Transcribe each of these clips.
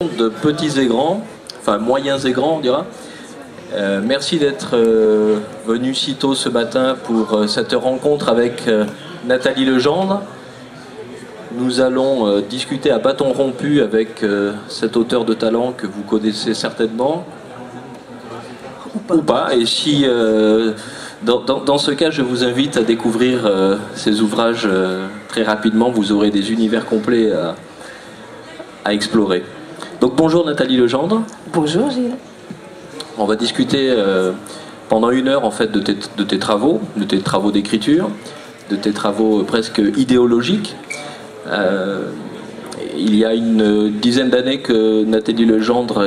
De petits et grands, enfin moyens et grands on dira. Merci d'être venu si tôt ce matin pour cette rencontre avec Nathalie Legendre. Nous allons discuter à bâton rompu avec cet auteur de talent que vous connaissez certainement. Ou pas. Et si dans ce cas je vous invite à découvrir ses ouvrages très rapidement, vous aurez des univers complets à explorer. Donc bonjour Nathalie Legendre. Bonjour Gilles. On va discuter pendant 1 heure en fait de tes travaux d'écriture, de tes travaux presque idéologiques. Il y a une dizaine d'années que Nathalie Legendre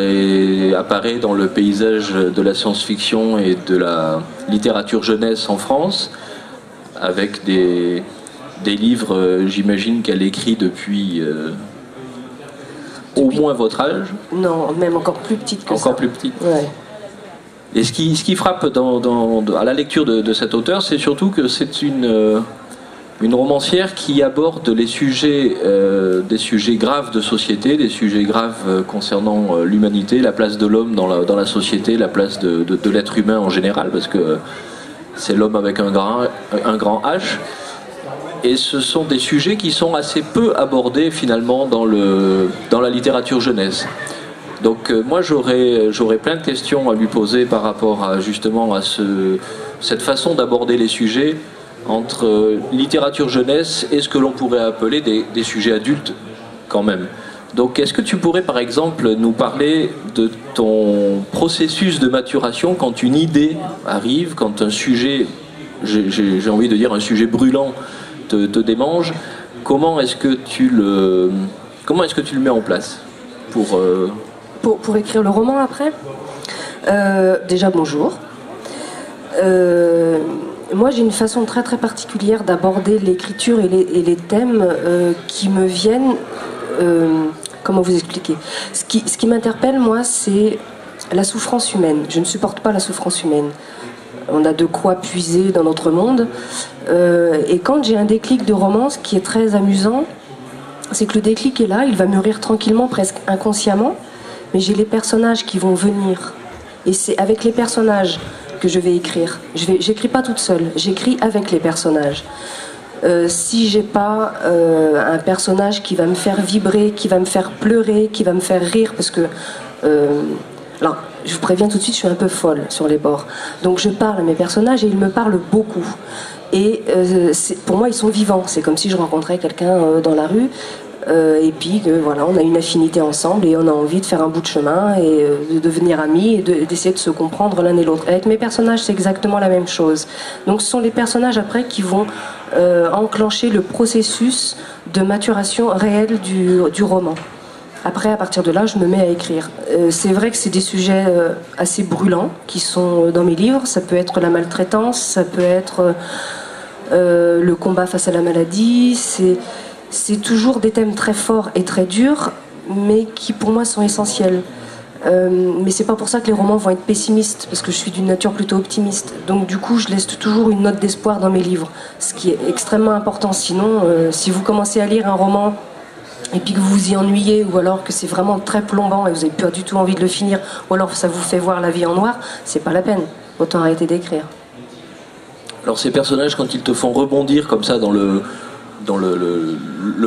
apparaît dans le paysage de la science-fiction et de la littérature jeunesse en France, avec des livres, j'imagine qu'elle écrit depuis... au moins votre âge. Non, même encore plus petite que ça. Encore plus petite. Ouais. Et ce qui frappe à la lecture de cet auteur, c'est surtout que c'est une romancière qui aborde les sujets, des sujets graves de société, des sujets graves concernant l'humanité, la place de l'homme dans la société, la place de l'être humain en général, parce que c'est l'homme avec un grand H. Et ce sont des sujets qui sont assez peu abordés finalement dans la littérature jeunesse. Donc moi j'aurais plein de questions à lui poser par rapport à justement à cette façon d'aborder les sujets entre littérature jeunesse et ce que l'on pourrait appeler des sujets adultes quand même. Donc est-ce que tu pourrais par exemple nous parler de ton processus de maturation quand une idée arrive, quand un sujet, j'ai envie de dire un sujet brûlant, te démange, comment est-ce que tu le mets en place pour écrire le roman après? Déjà bonjour. Moi j'ai une façon très très particulière d'aborder l'écriture et les thèmes qui me viennent. Comment vous expliquer? Ce qui m'interpelle moi, c'est la souffrance humaine. Je ne supporte pas la souffrance humaine. On a de quoi puiser dans notre monde. Et quand j'ai un déclic de romance qui est très amusant, c'est que le déclic est là, il va mûrir tranquillement, presque inconsciemment, mais j'ai les personnages qui vont venir. Et c'est avec les personnages que je vais écrire. J'écris pas toute seule, j'écris avec les personnages. Si j'ai pas un personnage qui va me faire vibrer, qui va me faire pleurer, qui va me faire rire, parce que... alors, je vous préviens tout de suite, je suis un peu folle sur les bords. Donc je parle à mes personnages et ils me parlent beaucoup. Et pour moi, ils sont vivants. C'est comme si je rencontrais quelqu'un dans la rue. Et puis, voilà, on a une affinité ensemble et on a envie de faire un bout de chemin et de devenir amis et d'essayer de se comprendre l'un et l'autre. Avec mes personnages, c'est exactement la même chose. Donc ce sont les personnages après qui vont enclencher le processus de maturation réelle du roman. Après, à partir de là, je me mets à écrire. C'est vrai que c'est des sujets assez brûlants qui sont dans mes livres. Ça peut être la maltraitance, ça peut être le combat face à la maladie. C'est toujours des thèmes très forts et très durs, mais qui pour moi sont essentiels. Mais c'est pas pour ça que les romans vont être pessimistes, parce que je suis d'une nature plutôt optimiste. Donc du coup, je laisse toujours une note d'espoir dans mes livres, ce qui est extrêmement important. Sinon, si vous commencez à lire un roman et puis que vous vous y ennuyez, ou alors que c'est vraiment très plombant et vous n'avez pas du tout envie de le finir, ou alors ça vous fait voir la vie en noir, c'est pas la peine. Autant arrêter d'écrire. Alors ces personnages, quand ils te font rebondir comme ça dans le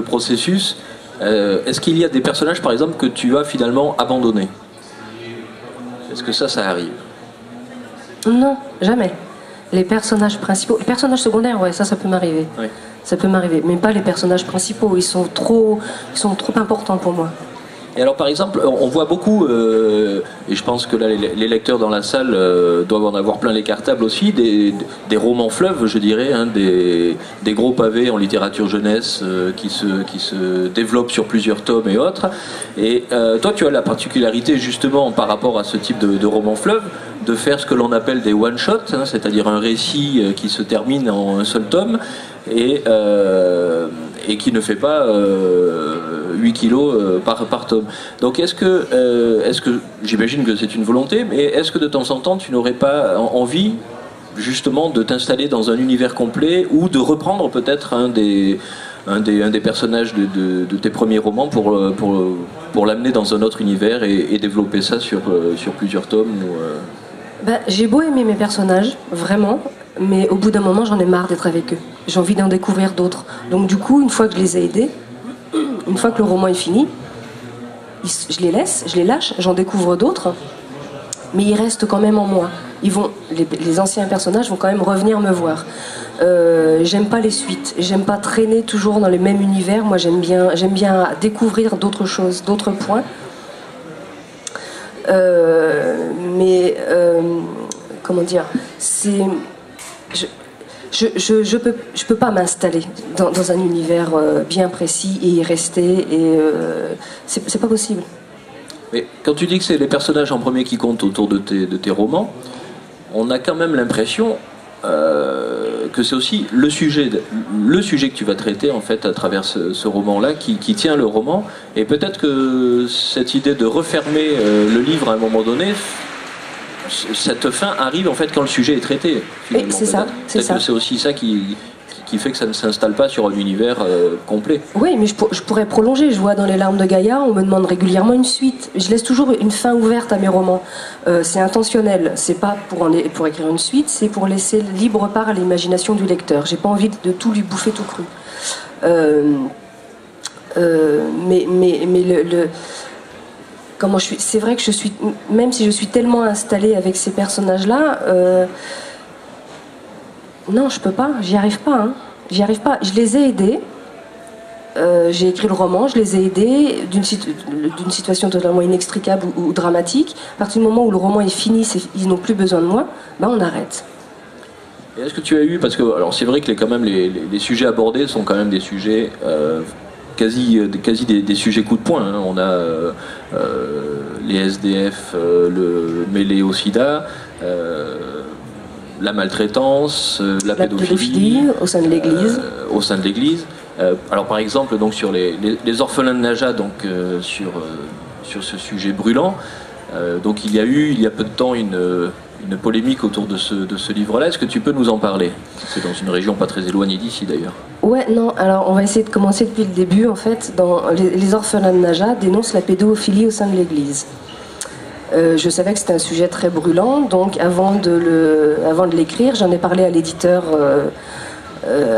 processus, est-ce qu'il y a des personnages par exemple que tu as finalement abandonnés? Est-ce que ça arrive? Non, jamais. Les personnages principaux, les personnages secondaires, ouais, ça peut m'arriver. Oui. Ça peut m'arriver, mais pas les personnages principaux. Ils sont trop importants pour moi. Et alors par exemple, on voit beaucoup, et je pense que là les lecteurs dans la salle doivent en avoir plein les cartables aussi, des romans fleuves, je dirais, hein, des gros pavés en littérature jeunesse qui se développent sur plusieurs tomes et autres. Et toi tu as la particularité justement par rapport à ce type de roman fleuve de faire ce que l'on appelle des one-shots, hein, c'est-à-dire un récit qui se termine en un seul tome et qui ne fait pas 8 kilos par tome. Donc est-ce que j'imagine que c'est une volonté, mais est-ce que de temps en temps tu n'aurais pas envie justement de t'installer dans un univers complet ou de reprendre peut-être un des personnages de tes premiers romans pour l'amener dans un autre univers et développer ça sur plusieurs tomes J'ai beau aimer mes personnages, vraiment, mais au bout d'un moment, j'en ai marre d'être avec eux. J'ai envie d'en découvrir d'autres. Donc du coup, une fois que je les ai aidés, une fois que le roman est fini, je les laisse, je les lâche, j'en découvre d'autres, mais ils restent quand même en moi. Les anciens personnages vont quand même revenir me voir. J'aime pas les suites, j'aime pas traîner toujours dans les mêmes univers. Moi, j'aime bien découvrir d'autres choses, d'autres points. Comment dire, je peux pas m'installer dans un univers bien précis et y rester, et c'est pas possible. Mais quand tu dis que c'est les personnages en premier qui comptent autour de tes romans, on a quand même l'impression que c'est aussi le sujet que tu vas traiter en fait à travers ce roman-là qui tient le roman, et peut-être que cette idée de refermer le livre à un moment donné, cette fin arrive en fait quand le sujet est traité. C'est ça. Peut-être que c'est aussi ça qui fait que ça ne s'installe pas sur un univers complet. Oui, mais je pourrais prolonger. Je vois dans Les Larmes de Gaïa, on me demande régulièrement une suite. Je laisse toujours une fin ouverte à mes romans. C'est intentionnel. C'est pas pour écrire une suite, c'est pour laisser libre part à l'imagination du lecteur. J'ai pas envie de tout lui bouffer tout cru. Comment je suis. C'est vrai que même si je suis tellement installée avec ces personnages-là. Non, je peux pas, j'y arrive pas. J'y arrive pas. Je les ai aidés. J'ai écrit le roman, je les ai aidés d'une situation totalement inextricable ou dramatique. À partir du moment où le roman est fini, ils n'ont plus besoin de moi, on arrête. Et est-ce que tu as eu, parce que alors c'est vrai que quand même les sujets abordés sont quand même des sujets quasi des sujets coup de poing. On a les SDF, le mêlé au sida. La maltraitance, la pédophilie au sein de l'Église. Alors par exemple donc sur les orphelins de Najat, donc sur ce sujet brûlant, donc il y a peu de temps une polémique autour de ce livre-là. Est-ce que tu peux nous en parler? C'est dans une région pas très éloignée d'ici d'ailleurs. Ouais, non, alors on va essayer de commencer depuis le début. En fait, les orphelins de Najat dénoncent la pédophilie au sein de l'Église. Je savais que c'était un sujet très brûlant, donc avant de l'écrire, j'en ai parlé à l'éditeur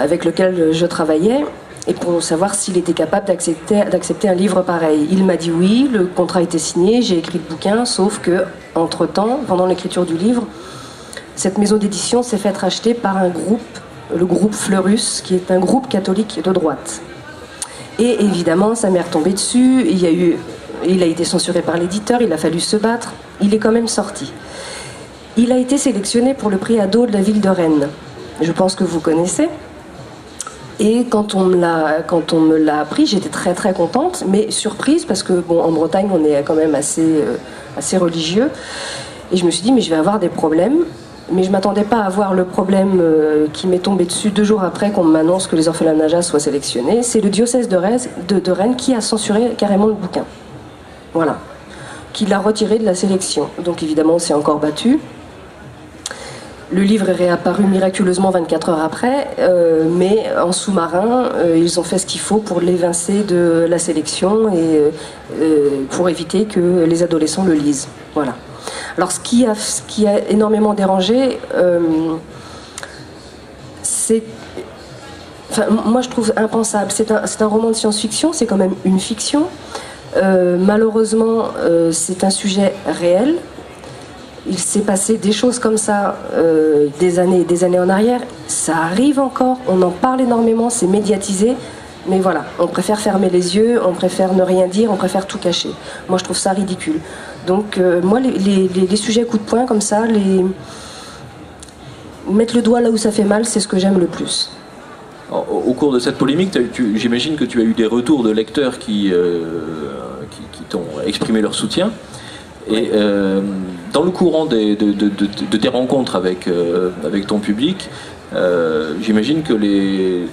avec lequel je travaillais, et pour savoir s'il était capable d'accepter un livre pareil. Il m'a dit oui, le contrat était signé, j'ai écrit le bouquin, sauf que, entre-temps, pendant l'écriture du livre, cette maison d'édition s'est faite racheter par un groupe, le groupe Fleurus, qui est un groupe catholique de droite. Et évidemment, ça m'est retombé dessus, il a été censuré par l'éditeur, il a fallu se battre. Il est quand même sorti. Il a été sélectionné pour le prix Ado de la ville de Rennes. Je pense que vous connaissez. Et quand on me l'a appris, j'étais très très contente, mais surprise parce que en Bretagne on est quand même assez religieux. Et je me suis dit mais je vais avoir des problèmes. Mais je ne m'attendais pas à avoir le problème qui m'est tombé dessus 2 jours après qu'on m'annonce que les orphelins de Najat soient sélectionnés. C'est le diocèse de Rennes qui a censuré carrément le bouquin. Voilà, qui l'a retiré de la sélection. Donc évidemment, on s'est encore battu. Le livre est réapparu miraculeusement 24 heures après, mais en sous-marin, ils ont fait ce qu'il faut pour l'évincer de la sélection et pour éviter que les adolescents le lisent. Voilà. Alors ce qui a énormément dérangé, c'est... Enfin, moi je trouve impensable. C'est un roman de science-fiction, c'est quand même une fiction. Malheureusement, c'est un sujet réel. Il s'est passé des choses comme ça des années en arrière. Ça arrive encore, on en parle énormément, c'est médiatisé. Mais voilà, on préfère fermer les yeux, on préfère ne rien dire, on préfère tout cacher. Moi, je trouve ça ridicule. Donc, moi, les sujets coup de poing comme ça, mettre le doigt là où ça fait mal, c'est ce que j'aime le plus. Au cours de cette polémique, j'imagine que tu as eu des retours de lecteurs qui t'ont exprimé leur soutien. Et dans le courant de tes rencontres avec ton public, j'imagine que les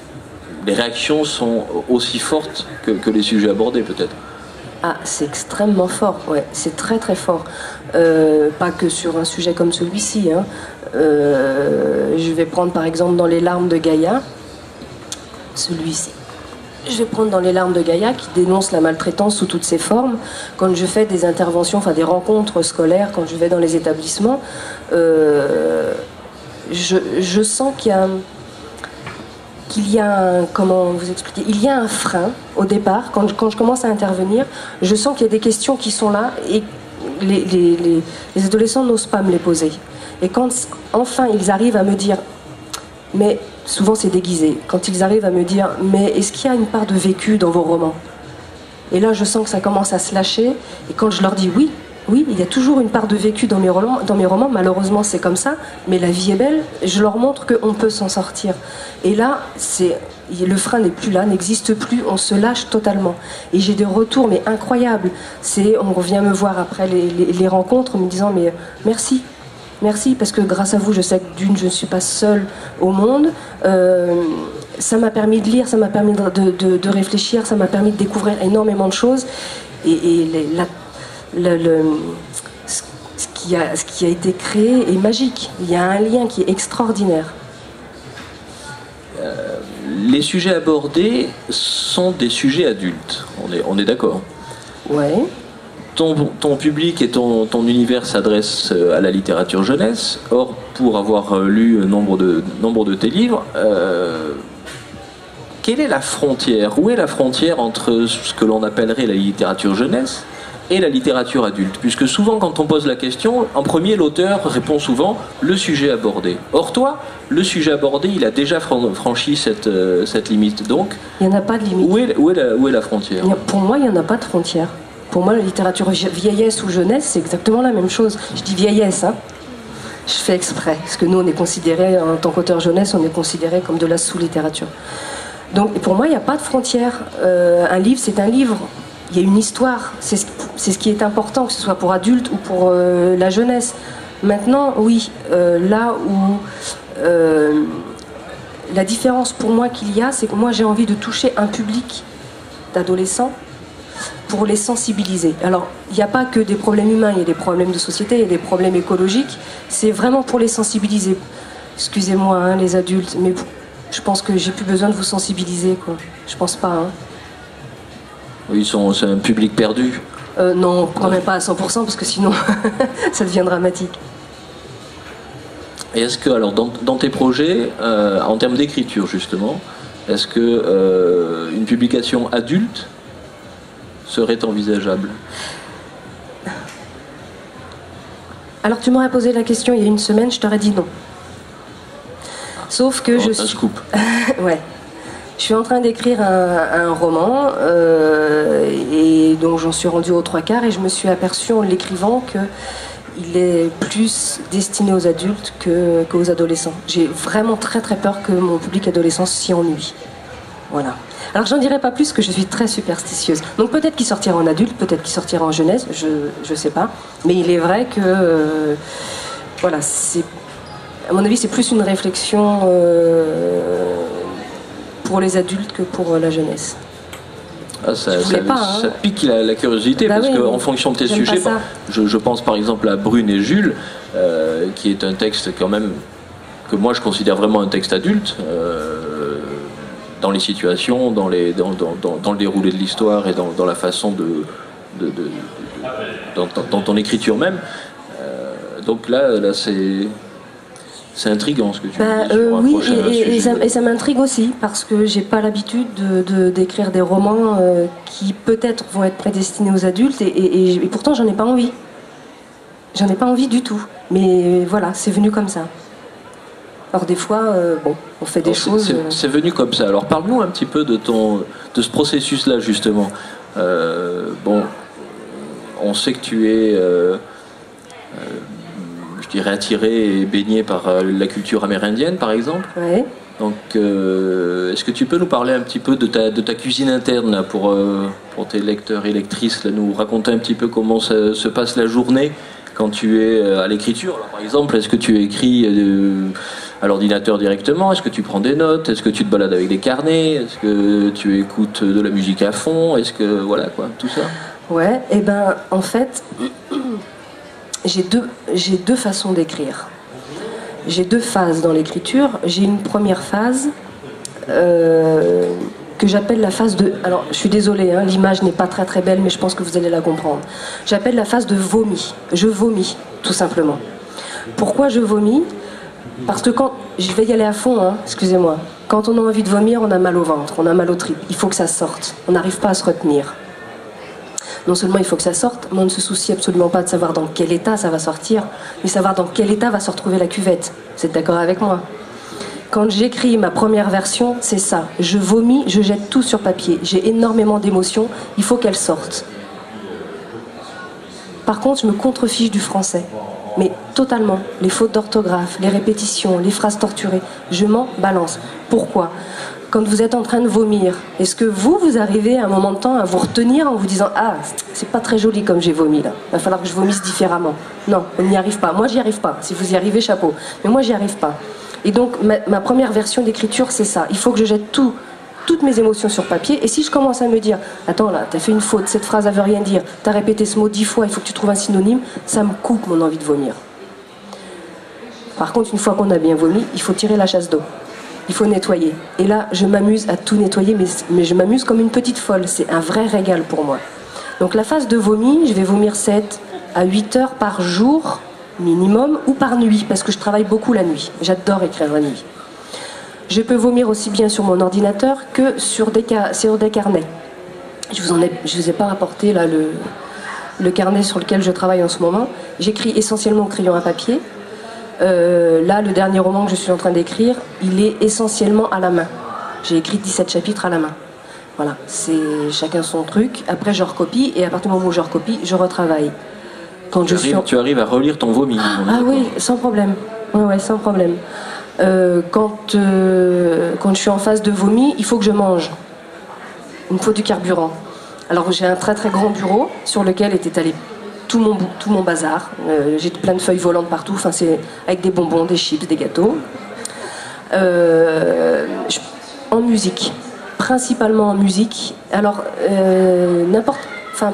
réactions sont aussi fortes que les sujets abordés, peut-être. Ah, c'est extrêmement fort, ouais, c'est très très fort. Pas que sur un sujet comme celui-ci. Je vais prendre par exemple dans Les Larmes de Gaïa, celui-ci. Je vais prendre dans Les larmes de Gaïa, qui dénonce la maltraitance sous toutes ses formes. Quand je fais des interventions, enfin des rencontres scolaires, quand je vais dans les établissements, je sens qu'il y a un, comment vous expliquer, il y a un frein au départ. Quand je commence à intervenir, je sens qu'il y a des questions qui sont là et les adolescents n'osent pas me les poser. Et quand enfin ils arrivent à me dire, mais souvent c'est déguisé, quand ils arrivent à me dire, mais est-ce qu'il y a une part de vécu dans vos romans? Et là je sens que ça commence à se lâcher, et quand je leur dis oui, oui, il y a toujours une part de vécu dans mes romans, malheureusement c'est comme ça, mais la vie est belle, je leur montre qu'on peut s'en sortir. Et là, le frein n'est plus là, n'existe plus, on se lâche totalement. Et j'ai des retours, mais incroyables. On vient me voir après les rencontres, me disant, mais merci. Merci, parce que grâce à vous, je sais que d'une, je ne suis pas seule au monde. Ça m'a permis de lire, ça m'a permis de réfléchir, ça m'a permis de découvrir énormément de choses. Ce qui a été créé est magique. Il y a un lien qui est extraordinaire. Les sujets abordés sont des sujets adultes, on est d'accord. Ouais. Ton public et ton univers s'adressent à la littérature jeunesse. Or, pour avoir lu nombre de tes livres, quelle est la frontière? Où est la frontière entre ce que l'on appellerait la littérature jeunesse et la littérature adulte? Puisque souvent, quand on pose la question, en premier, l'auteur répond souvent le sujet abordé. Or, toi, le sujet abordé, il a déjà franchi cette limite. Donc, il n'y en a pas de limite. Où est la frontière? Pour moi, il n'y en a pas de frontière. Pour moi, la littérature vieillesse ou jeunesse, c'est exactement la même chose. Je dis vieillesse, hein. Je fais exprès, parce que nous, on est considéré, en tant qu'auteur jeunesse, on est considéré comme de la sous-littérature. Donc, pour moi, il n'y a pas de frontière. Un livre, c'est un livre. Il y a une histoire. C'est ce qui est important, que ce soit pour adultes ou pour la jeunesse. Maintenant, oui, là où la différence pour moi qu'il y a, c'est que moi, j'ai envie de toucher un public d'adolescents pour les sensibiliser. Alors, il n'y a pas que des problèmes humains, il y a des problèmes de société, il y a des problèmes écologiques. C'est vraiment pour les sensibiliser. Excusez-moi, hein, les adultes, mais je pense que j'ai plus besoin de vous sensibiliser, quoi. Je pense pas, hein. Oui, c'est un public perdu. Non, quand même pas à 100%, parce que sinon, ça devient dramatique. Et est-ce que, alors, dans tes projets, en termes d'écriture, justement, est-ce que une publication adulte serait envisageable? Alors, tu m'aurais posé la question il y a une semaine, je t'aurais dit non. Sauf que un scoop. Ouais. Je suis en train d'écrire un roman et donc j'en suis rendue aux 3/4 et je me suis aperçue en l'écrivant qu'il est plus destiné aux adultes qu'aux adolescents. J'ai vraiment très très peur que mon public adolescent s'y ennuie. Voilà. Alors j'en dirai pas plus, parce que je suis très superstitieuse. Donc peut-être qu'il sortira en adulte, peut-être qu'il sortira en jeunesse, je sais pas. Mais il est vrai que voilà, à mon avis c'est plus une réflexion pour les adultes que pour la jeunesse. Ah, ça pique la curiosité, bah parce oui, qu'en fonction de tes sujets, je pense par exemple à Brune et Jules, qui est un texte quand même que moi je considère vraiment un texte adulte, dans les situations, dans le déroulé de l'histoire et dans la façon dans ton écriture même. Donc là c'est intriguant ce que tu dis. Oui, et ça m'intrigue aussi, parce que j'ai pas l'habitude d'écrire des romans qui peut-être vont être prédestinés aux adultes, et pourtant j'en ai pas envie. J'en ai pas envie du tout. Mais voilà, c'est venu comme ça. Alors des fois, on fait des choses... C'est venu comme ça. Alors parle-nous un petit peu de ce processus-là, justement. On sait que tu es... je dirais attiré et baigné par la culture amérindienne, par exemple. Ouais. Donc, est-ce que tu peux nous parler un petit peu de ta cuisine interne là, pour tes lecteurs et lectrices, là, nous raconter un petit peu comment se passe la journée quand tu es à l'écriture? Alors, par exemple, est-ce que tu écris à l'ordinateur directement? Est-ce que tu prends des notes? Est-ce que tu te balades avec des carnets? Est-ce que tu écoutes de la musique à fond? Est-ce que voilà quoi, tout ça? Ouais, et ben en fait... J'ai deux façons d'écrire. J'ai deux phases dans l'écriture. J'ai une première phase que j'appelle la phase de... Alors, je suis désolée, hein, l'image n'est pas très très belle, mais je pense que vous allez la comprendre. J'appelle la phase de vomi. Je vomis, tout simplement. Pourquoi je vomis? Parce que quand... Je vais y aller à fond, hein, excusez-moi. Quand on a envie de vomir, on a mal au ventre, on a mal aux tripes. Il faut que ça sorte. On n'arrive pas à se retenir. Non seulement il faut que ça sorte, mais on ne se soucie absolument pas de savoir dans quel état ça va sortir, mais savoir dans quel état va se retrouver la cuvette. Vous êtes d'accord avec moi? Quand j'écris ma première version, c'est ça. Je vomis, je jette tout sur papier. J'ai énormément d'émotions, il faut qu'elles sortent. Par contre, je me contrefiche du français. Mais totalement. Les fautes d'orthographe, les répétitions, les phrases torturées, je m'en balance. Pourquoi? Quand vous êtes en train de vomir, est-ce que vous arrivez à un moment de temps à vous retenir en vous disant « Ah, c'est pas très joli comme j'ai vomi là, il va falloir que je vomisse différemment ». Non, on n'y arrive pas. Moi, j'y arrive pas. Si vous y arrivez, chapeau. Mais moi, j'y arrive pas. Et donc, ma première version d'écriture, c'est ça. Il faut que je jette toutes mes émotions sur papier. Et si je commence à me dire « Attends là, t'as fait une faute, cette phrase, elle veut rien dire, t'as répété ce mot 10 fois, il faut que tu trouves un synonyme », ça me coupe mon envie de vomir. Par contre, une fois qu'on a bien vomi, il faut tirer la chasse d'eau. Il faut nettoyer. Et là, je m'amuse à tout nettoyer, mais je m'amuse comme une petite folle. C'est un vrai régal pour moi. Donc la phase de vomi, je vais vomir 7 à 8 heures par jour, minimum, ou par nuit, parce que je travaille beaucoup la nuit. J'adore écrire la nuit. Je peux vomir aussi bien sur mon ordinateur que sur des carnets. Je vous ai pas rapporté là, le carnet sur lequel je travaille en ce moment. J'écris essentiellement au crayon à papier. Là, le dernier roman que je suis en train d'écrire, il est essentiellement à la main. J'ai écrit 17 chapitres à la main. Voilà, c'est chacun son truc. Après, je recopie, et à partir du moment où je recopie, je retravaille. Quand tu arrives à relire ton vomi. Ah oui, sans problème. Ouais, sans problème. Quand je suis en phase de vomi, il faut que je mange. Il me faut du carburant. Alors, j'ai un très très grand bureau sur lequel est étalé tout mon bazar. J'ai plein de feuilles volantes partout, enfin, c'est avec des bonbons, des chips, des gâteaux. En musique, principalement en musique. Alors,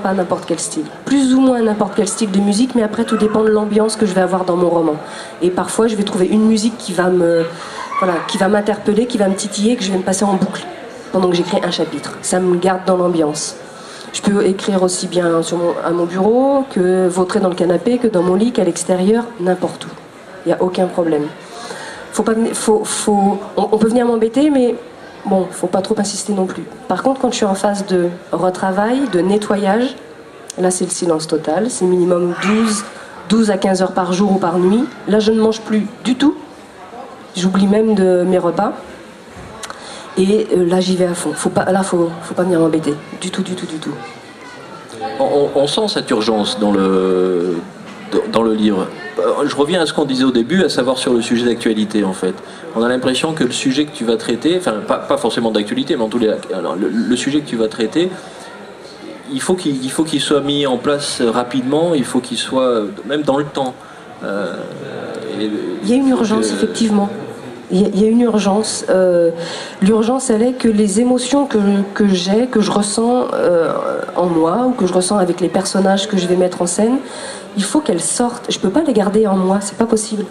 pas n'importe quel style. Plus ou moins n'importe quel style de musique, mais après, tout dépend de l'ambiance que je vais avoir dans mon roman. Et parfois, je vais trouver une musique qui va m'interpeller, qui va me titiller, que je vais me passer en boucle pendant que j'écris un chapitre. Ça me garde dans l'ambiance. Je peux écrire aussi bien à mon bureau, que vautrer dans le canapé, que dans mon lit, qu'à l'extérieur, n'importe où. Il n'y a aucun problème. On peut venir m'embêter, mais bon, faut pas trop insister non plus. Par contre, quand je suis en phase de retravail, de nettoyage, là c'est le silence total, c'est minimum 12 à 15 heures par jour ou par nuit. Là, je ne mange plus du tout. J'oublie même de mes repas. Et là, j'y vais à fond. Faut pas venir m'embêter. Du tout. On sent cette urgence dans le livre. Je reviens à ce qu'on disait au début, à savoir sur le sujet d'actualité, en fait. On a l'impression que le sujet que tu vas traiter, enfin, pas forcément d'actualité, mais en tous les cas, le sujet que tu vas traiter, il faut qu'il soit mis en place rapidement, il faut qu'il soit même dans le temps. Il y a une urgence, effectivement. Il y a une urgence. L'urgence, elle est que les émotions que je ressens en moi, ou que je ressens avec les personnages que je vais mettre en scène, il faut qu'elles sortent. Je ne peux pas les garder en moi, c'est pas possible.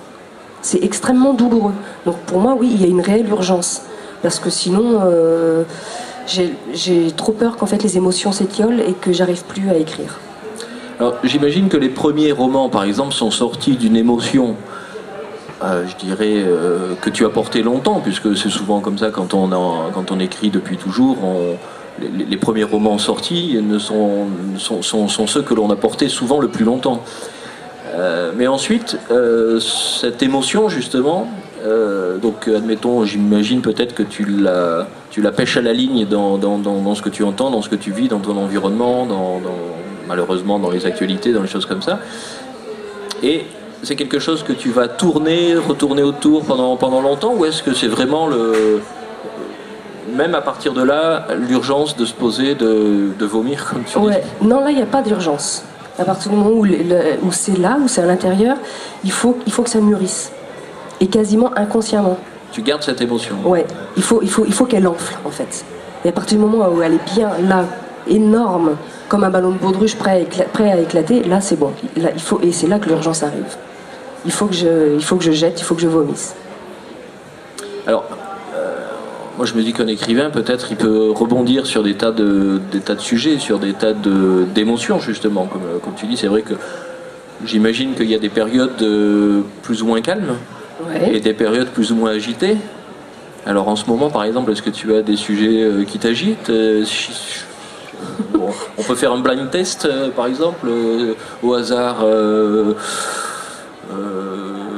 C'est extrêmement douloureux. Donc pour moi, oui, il y a une réelle urgence. Parce que sinon, j'ai trop peur qu'en fait les émotions s'étiolent et que j'arrive plus à écrire. Alors j'imagine que les premiers romans, par exemple, sont sortis d'une émotion. Je dirais que tu as porté longtemps, puisque c'est souvent comme ça quand on écrit depuis toujours. Les premiers romans sortis sont ceux que l'on a portés souvent le plus longtemps. Mais ensuite, cette émotion, justement, donc admettons, j'imagine peut-être que tu la pêches à la ligne dans ce que tu entends, dans ce que tu vis, dans ton environnement, malheureusement dans les actualités, dans les choses comme ça. Et c'est quelque chose que tu vas retourner autour pendant longtemps, ou est-ce que c'est vraiment même à partir de là, l'urgence de se poser, de vomir, comme tu dis? Non, là, il n'y a pas d'urgence. À partir du moment où c'est là, où c'est à l'intérieur, il faut que ça mûrisse. Et quasiment inconsciemment. Tu gardes cette émotion? Ouais, il faut qu'elle enfle, en fait. Et à partir du moment où elle est bien là, énorme, comme un ballon de baudruche prêt à éclater, là, c'est bon. Là, et c'est là que l'urgence arrive. Il faut que je jette, il faut que je vomisse. Alors, moi je me dis qu'un écrivain, peut-être, il peut rebondir sur des tas de sujets, sur des tas d'émotions, justement. Comme tu dis, c'est vrai que j'imagine qu'il y a des périodes plus ou moins calmes et des périodes plus ou moins agitées. Alors en ce moment, par exemple, est-ce que tu as des sujets qui t'agitent? Bon, on peut faire un blind test, par exemple, au hasard.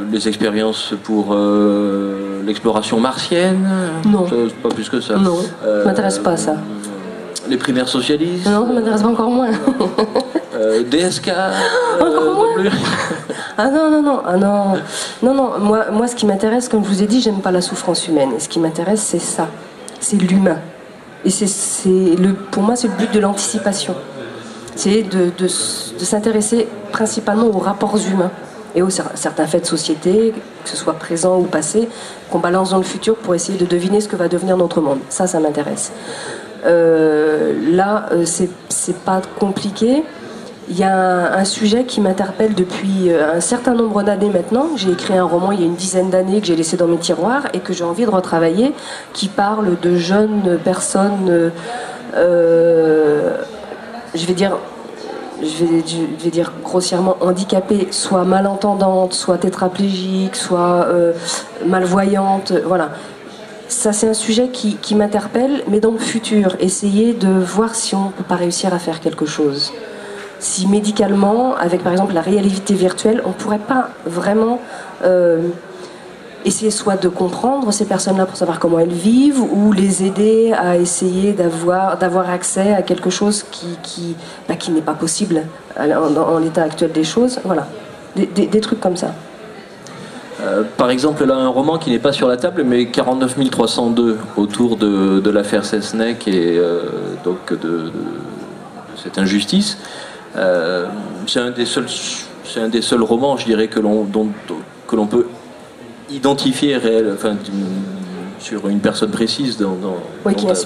Les expériences pour l'exploration martienne? Non. Pas plus que ça. Non, ça m'intéresse pas ça. Les primaires socialistes? Non, ça m'intéresse pas encore moins. DSK? Encore moins. Ah non, non, non, ah non. Non, non, moi ce qui m'intéresse, comme je vous ai dit, j'aime pas la souffrance humaine. Et ce qui m'intéresse, c'est ça. C'est l'humain. Et pour moi, c'est le but de l'anticipation. C'est de s'intéresser principalement aux rapports humains et aux certains faits de société, que ce soit présent ou passé, qu'on balance dans le futur pour essayer de deviner ce que va devenir notre monde. Ça m'intéresse. Là, c'est pas compliqué. Il y a un sujet qui m'interpelle depuis un certain nombre d'années maintenant. J'ai écrit un roman il y a une dizaine d'années que j'ai laissé dans mes tiroirs et que j'ai envie de retravailler, qui parle de jeunes personnes, je vais dire grossièrement handicapées, soit malentendantes, soit tétraplégiques, soit malvoyantes, voilà. Ça, c'est un sujet qui m'interpelle, mais dans le futur, essayer de voir si on ne peut pas réussir à faire quelque chose. Si médicalement, avec par exemple la réalité virtuelle, on ne pourrait pas vraiment essayer soit de comprendre ces personnes-là pour savoir comment elles vivent, ou les aider à essayer d'avoir accès à quelque chose qui n'est pas possible en l'état actuel des choses. Voilà, des trucs comme ça. Par exemple, là, un roman qui n'est pas sur la table, mais 49 302 autour de l'affaire Cessneck et donc de cette injustice. C'est un des seuls romans, je dirais, que l'on peut identifier sur une personne précise dans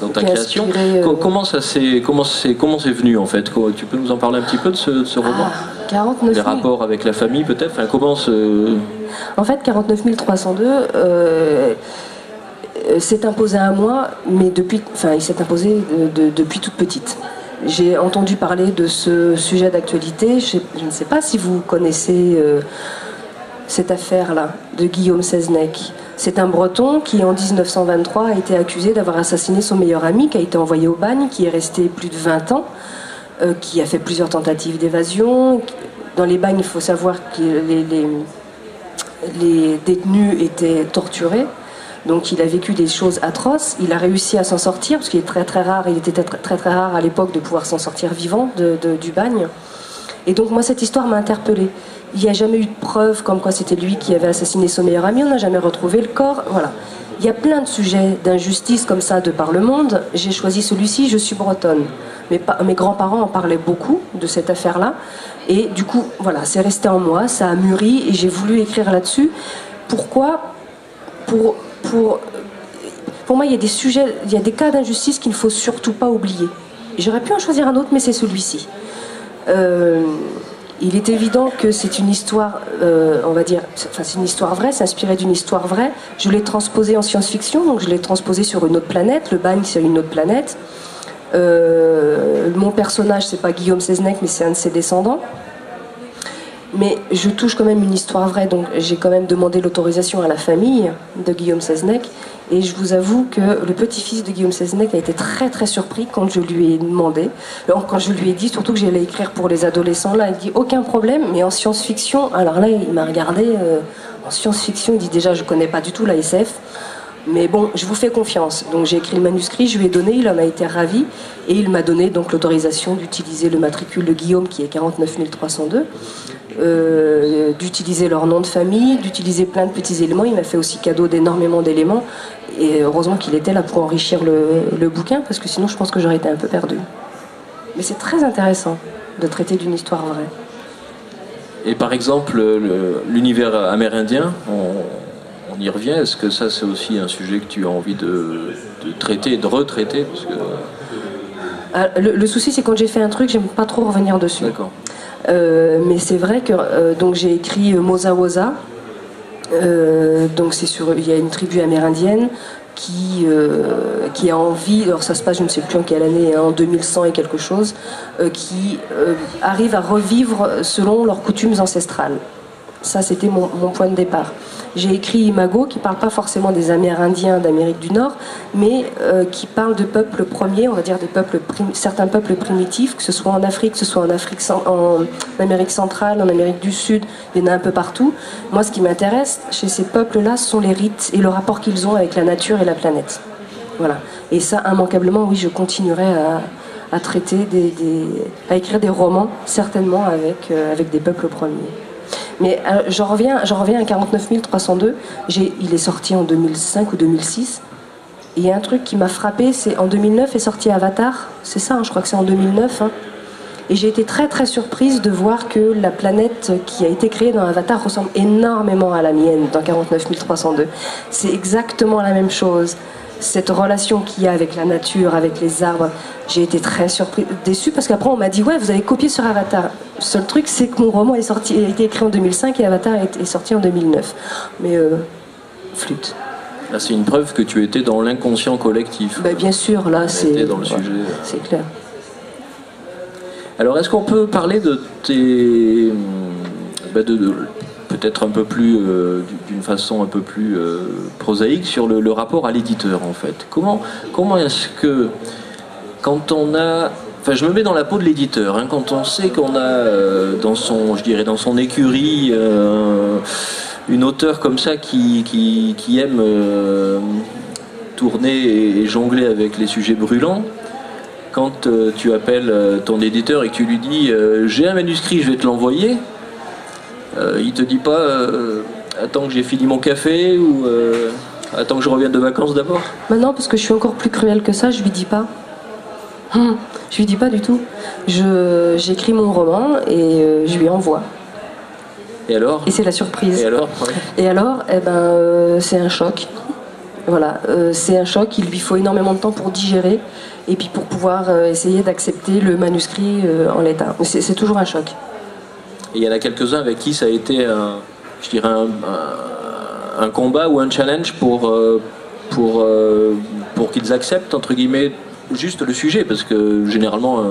ta création. Comment c'est venu en fait? Tu peux nous en parler un petit peu de ce roman? 49 000. Les rapports avec la famille peut-être. En fait, 49 302 s'est imposé à moi, mais il s'est imposé depuis toute petite. J'ai entendu parler de ce sujet d'actualité. Je ne sais pas si vous connaissez cette affaire-là de Guillaume Cessneck. C'est un Breton qui, en 1923, a été accusé d'avoir assassiné son meilleur ami, qui a été envoyé au bagne, qui est resté plus de 20 ans, qui a fait plusieurs tentatives d'évasion. Dans les bagnes, il faut savoir que les détenus étaient torturés. Donc il a vécu des choses atroces. Il a réussi à s'en sortir, parce qu'il est très très rare, il était très très rare à l'époque de pouvoir s'en sortir vivant du bagne. Et donc moi, cette histoire m'a interpellée. Il n'y a jamais eu de preuve comme quoi c'était lui qui avait assassiné son meilleur ami, on n'a jamais retrouvé le corps, voilà. Il y a plein de sujets d'injustice comme ça de par le monde. J'ai choisi celui-ci, je suis bretonne. Mes grands-parents en parlaient beaucoup de cette affaire-là. Et du coup, voilà, c'est resté en moi, ça a mûri et j'ai voulu écrire là-dessus. Pourquoi ? Pour moi, il y a des sujets, il y a des cas d'injustice qu'il ne faut surtout pas oublier. J'aurais pu en choisir un autre, mais c'est celui-ci. Il est évident que c'est une histoire, on va dire, c'est une histoire vraie, c'est inspiré d'une histoire vraie. Je l'ai transposée en science-fiction, donc je l'ai transposée sur une autre planète. Le bagne, c'est une autre planète. Mon personnage, c'est pas Guillaume Cessneck, mais c'est un de ses descendants. Mais je touche quand même une histoire vraie, donc j'ai quand même demandé l'autorisation à la famille de Guillaume Cessneck. Et je vous avoue que le petit-fils de Guillaume Cessneck a été très très surpris quand je lui ai demandé, quand je lui ai dit surtout que j'allais écrire pour les adolescents. Là, il dit aucun problème, mais en science-fiction, alors là il m'a regardé, en science-fiction, il dit déjà je connais pas du tout la SF, mais bon, je vous fais confiance. Donc j'ai écrit le manuscrit, je lui ai donné, il en a été ravi, et il m'a donné donc l'autorisation d'utiliser le matricule de Guillaume qui est 49 302. D'utiliser leur nom de famille, d'utiliser plein de petits éléments. Il m'a fait aussi cadeau d'énormément d'éléments et heureusement qu'il était là pour enrichir le bouquin, parce que sinon je pense que j'aurais été un peu perdue. Mais c'est très intéressant de traiter d'une histoire vraie. Et par exemple, l'univers amérindien, on y revient. Est-ce que ça c'est aussi un sujet que tu as envie de traiter, de retraiter parce que... Le souci c'est quand j'ai fait un truc, j'aime pas trop revenir dessus. D'accord. Mais c'est vrai que donc j'ai écrit Mosa Woza. Donc il y a une tribu amérindienne qui a envie, alors ça se passe je ne sais plus en quelle année, hein, en 2100 et quelque chose, qui arrivent à revivre selon leurs coutumes ancestrales. Ça, c'était mon point de départ. J'ai écrit Imago, qui ne parle pas forcément des Amérindiens d'Amérique du Nord, mais qui parle de peuples premiers, on va dire certains peuples primitifs, que ce soit en Afrique, que ce soit en Amérique centrale, en Amérique du Sud, il y en a un peu partout. Moi, ce qui m'intéresse chez ces peuples-là, ce sont les rites et le rapport qu'ils ont avec la nature et la planète. Voilà. Et ça, immanquablement, oui, je continuerai à traiter, à écrire des romans, certainement avec des peuples premiers. Mais j'en reviens à 49 302. Il est sorti en 2005 ou 2006. Et il y a un truc qui m'a frappé, c'est en 2009 est sorti Avatar. C'est ça, hein, je crois que c'est en 2009. Hein. Et j'ai été très très surprise de voir que la planète qui a été créée dans Avatar ressemble énormément à la mienne dans 49 302. C'est exactement la même chose. Cette relation qu'il y a avec la nature, avec les arbres, j'ai été très déçue parce qu'après on m'a dit ouais, vous avez copié sur Avatar. Le seul truc, c'est que mon roman a été écrit en 2005 et Avatar est sorti en 2009. Mais flûte. Là, c'est une preuve que tu étais dans l'inconscient collectif. Ben, bien sûr, là c'est dans le sujet. C'est clair. Alors, est-ce qu'on peut parler de tes peut-être un peu plus, d'une façon un peu plus prosaïque, sur le rapport à l'éditeur, en fait. Comment est-ce que, quand on a... Enfin, je me mets dans la peau de l'éditeur, hein, quand on sait qu'on a dans son écurie une auteure comme ça qui aime tourner et jongler avec les sujets brûlants, quand tu appelles ton éditeur et que tu lui dis j'ai un manuscrit, je vais te l'envoyer, il te dit pas attends que j'ai fini mon café ou attends que je revienne de vacances d'abord? Non, parce que je suis encore plus cruelle que ça, je lui dis pas. Je lui dis pas du tout. J'écris mon roman et je lui envoie. Et alors? Et c'est la surprise. Et alors? Ouais. Et alors, c'est un choc. Voilà, c'est un choc. Il lui faut énormément de temps pour digérer et puis pour pouvoir essayer d'accepter le manuscrit en l'état. C'est toujours un choc. Et il y en a quelques-uns avec qui ça a été un combat ou un challenge pour qu'ils acceptent, entre guillemets, juste le sujet, parce que généralement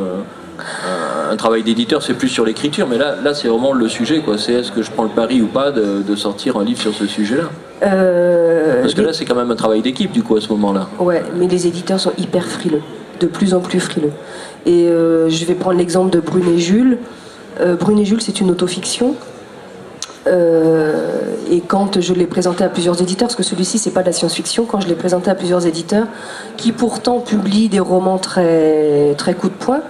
un travail d'éditeur c'est plus sur l'écriture, mais là c'est vraiment le sujet, quoi. C'est est-ce que je prends le pari ou pas de sortir un livre sur ce sujet-là, parce que là c'est quand même un travail d'équipe du coup à ce moment-là. Ouais, mais les éditeurs sont hyper frileux, de plus en plus frileux. Et je vais prendre l'exemple de Brune et Jules. Brune et Jules, c'est une autofiction. Et quand je l'ai présenté à plusieurs éditeurs, parce que celui-ci c'est pas de la science-fiction, quand je l'ai présenté à plusieurs éditeurs qui pourtant publient des romans très, très coup de poing,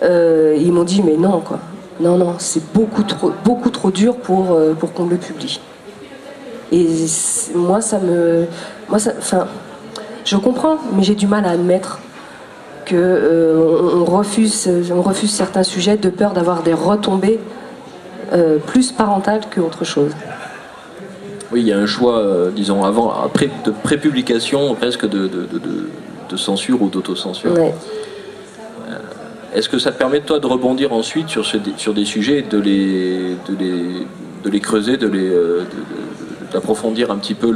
ils m'ont dit mais non quoi, non, c'est beaucoup trop dur pour qu'on le publie. Et je comprends, mais j'ai du mal à admettre qu'on refuse certains sujets de peur d'avoir des retombées plus parentales qu'autre chose. Oui, il y a un choix, disons, après de prépublication, presque de censure ou d'autocensure. Ouais. Est-ce que ça te permet, toi, de rebondir ensuite sur des sujets et de les creuser, d'approfondir un petit peu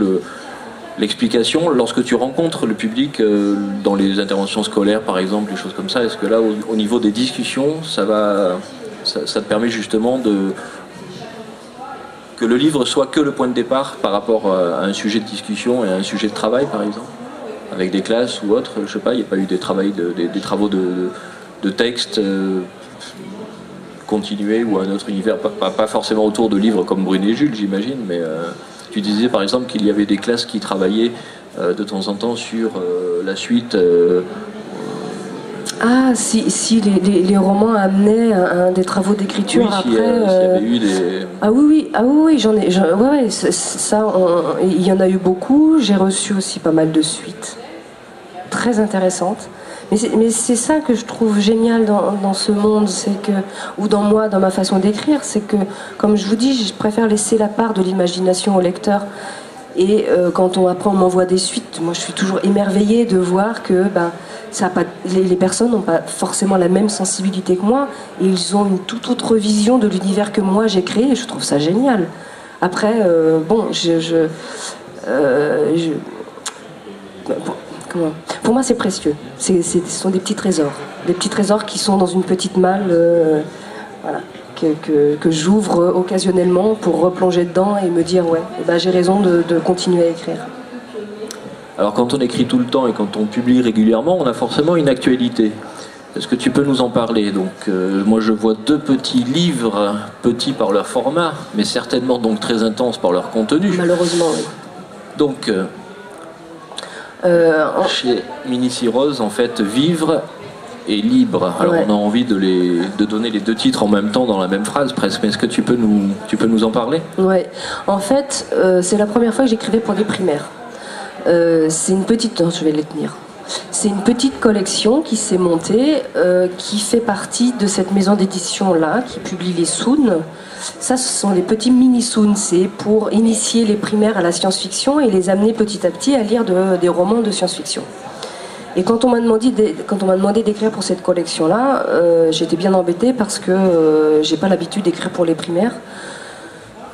l'explication lorsque tu rencontres le public dans les interventions scolaires, par exemple, des choses comme ça? Est-ce que là, au niveau des discussions, ça te permet justement que le livre soit que le point de départ par rapport à un sujet de discussion et à un sujet de travail, par exemple, avec des classes ou autres? Je sais pas, il n'y a pas eu des travaux de texte continués ou un autre univers, pas forcément autour de livres comme Brune et Jules, j'imagine, mais tu disais par exemple qu'il y avait des classes qui travaillaient de temps en temps sur la suite. Ah, si les romans amenaient des travaux d'écriture, oui, après. S'il y avait eu des... Ah oui, il y en a eu beaucoup. J'ai reçu aussi pas mal de suites très intéressantes. Mais c'est ça que je trouve génial dans ce monde, ou dans ma façon d'écrire, c'est que, comme je vous dis, je préfère laisser la part de l'imagination au lecteur. Et quand on m'envoie des suites, moi je suis toujours émerveillée de voir que les personnes n'ont pas forcément la même sensibilité que moi, et ils ont une toute autre vision de l'univers que moi j'ai créé, et je trouve ça génial. Après, Pour moi, c'est précieux. Ce sont des petits trésors qui sont dans une petite malle, voilà, que j'ouvre occasionnellement pour replonger dedans et me dire ouais, ben, j'ai raison de continuer à écrire. Alors quand on écrit tout le temps et quand on publie régulièrement, on a forcément une actualité. Est-ce que tu peux nous en parler? Donc moi je vois 2 petits livres, petits par leur format, mais certainement donc très intenses par leur contenu. Malheureusement, oui. Donc chez Minici Rose, en fait, Vivre et Libre. Alors ouais. On a envie de donner les 2 titres en même temps dans la même phrase presque, mais est-ce que tu peux nous en parler? Oui, en fait, c'est la première fois que j'écrivais pour des primaires. C'est une petite... Non, je vais les tenir. C'est une petite collection qui s'est montée, qui fait partie de cette maison d'édition-là, qui publie les Soons. Ça, ce sont les petits mini-Soons. C'est pour initier les primaires à la science-fiction et les amener petit à petit à lire des romans de science-fiction. Et quand on m'a demandé d'écrire pour cette collection-là, j'étais bien embêtée parce que j'ai pas l'habitude d'écrire pour les primaires.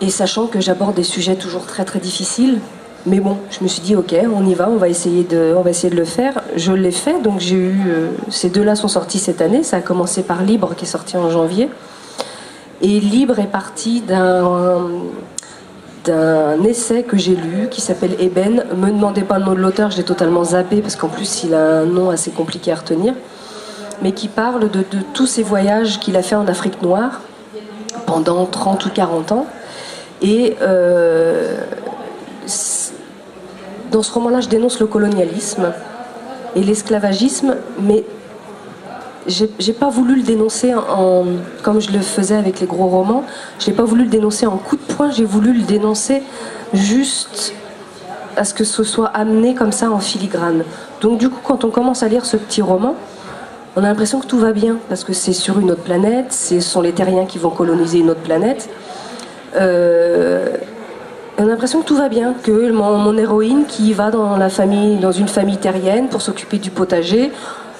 Et sachant que j'aborde des sujets toujours très très difficiles, mais bon, je me suis dit ok, on y va, on va essayer de le faire. Je l'ai fait, donc j'ai eu ces 2-là sont sortis cette année. Ça a commencé par Libre qui est sorti en janvier. Et Libre est parti d'un essai que j'ai lu qui s'appelle Ébène. Me demandez pas le nom de l'auteur, je l'ai totalement zappé parce qu'en plus il a un nom assez compliqué à retenir, mais qui parle de tous ces voyages qu'il a fait en Afrique noire pendant 30 ou 40 ans. Et dans ce roman-là, je dénonce le colonialisme et l'esclavagisme, mais j'ai pas voulu le dénoncer comme je le faisais avec les gros romans. Je n'ai pas voulu le dénoncer en coup de poing, j'ai voulu le dénoncer juste à ce que ce soit amené comme ça en filigrane. Donc du coup, quand on commence à lire ce petit roman, on a l'impression que tout va bien, parce que c'est sur une autre planète, ce sont les terriens qui vont coloniser une autre planète. On a l'impression que tout va bien, que mon héroïne qui va dans une famille terrienne pour s'occuper du potager,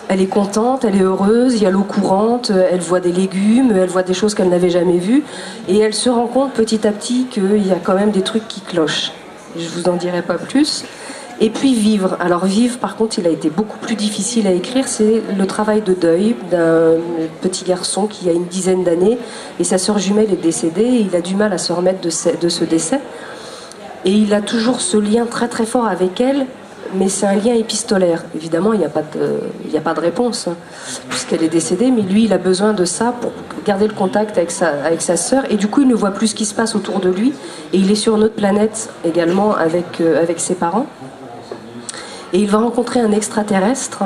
elle est contente, elle est heureuse, il y a l'eau courante, elle voit des légumes, elle voit des choses qu'elle n'avait jamais vues, et elle se rend compte petit à petit qu'il y a quand même des trucs qui clochent. Je vous en dirai pas plus. Et puis Vivre. Alors Vivre, par contre, il a été beaucoup plus difficile à écrire. C'est le travail de deuil d'un petit garçon qui a une dizaine d'années, et sa sœur jumelle est décédée, et il a du mal à se remettre de ce décès. Et il a toujours ce lien très très fort avec elle, mais c'est un lien épistolaire. Évidemment, il n'y a pas de réponse, hein, puisqu'elle est décédée, mais lui, il a besoin de ça pour garder le contact avec sa sœur, et du coup, il ne voit plus ce qui se passe autour de lui, et il est sur une autre planète également avec ses parents. Et il va rencontrer un extraterrestre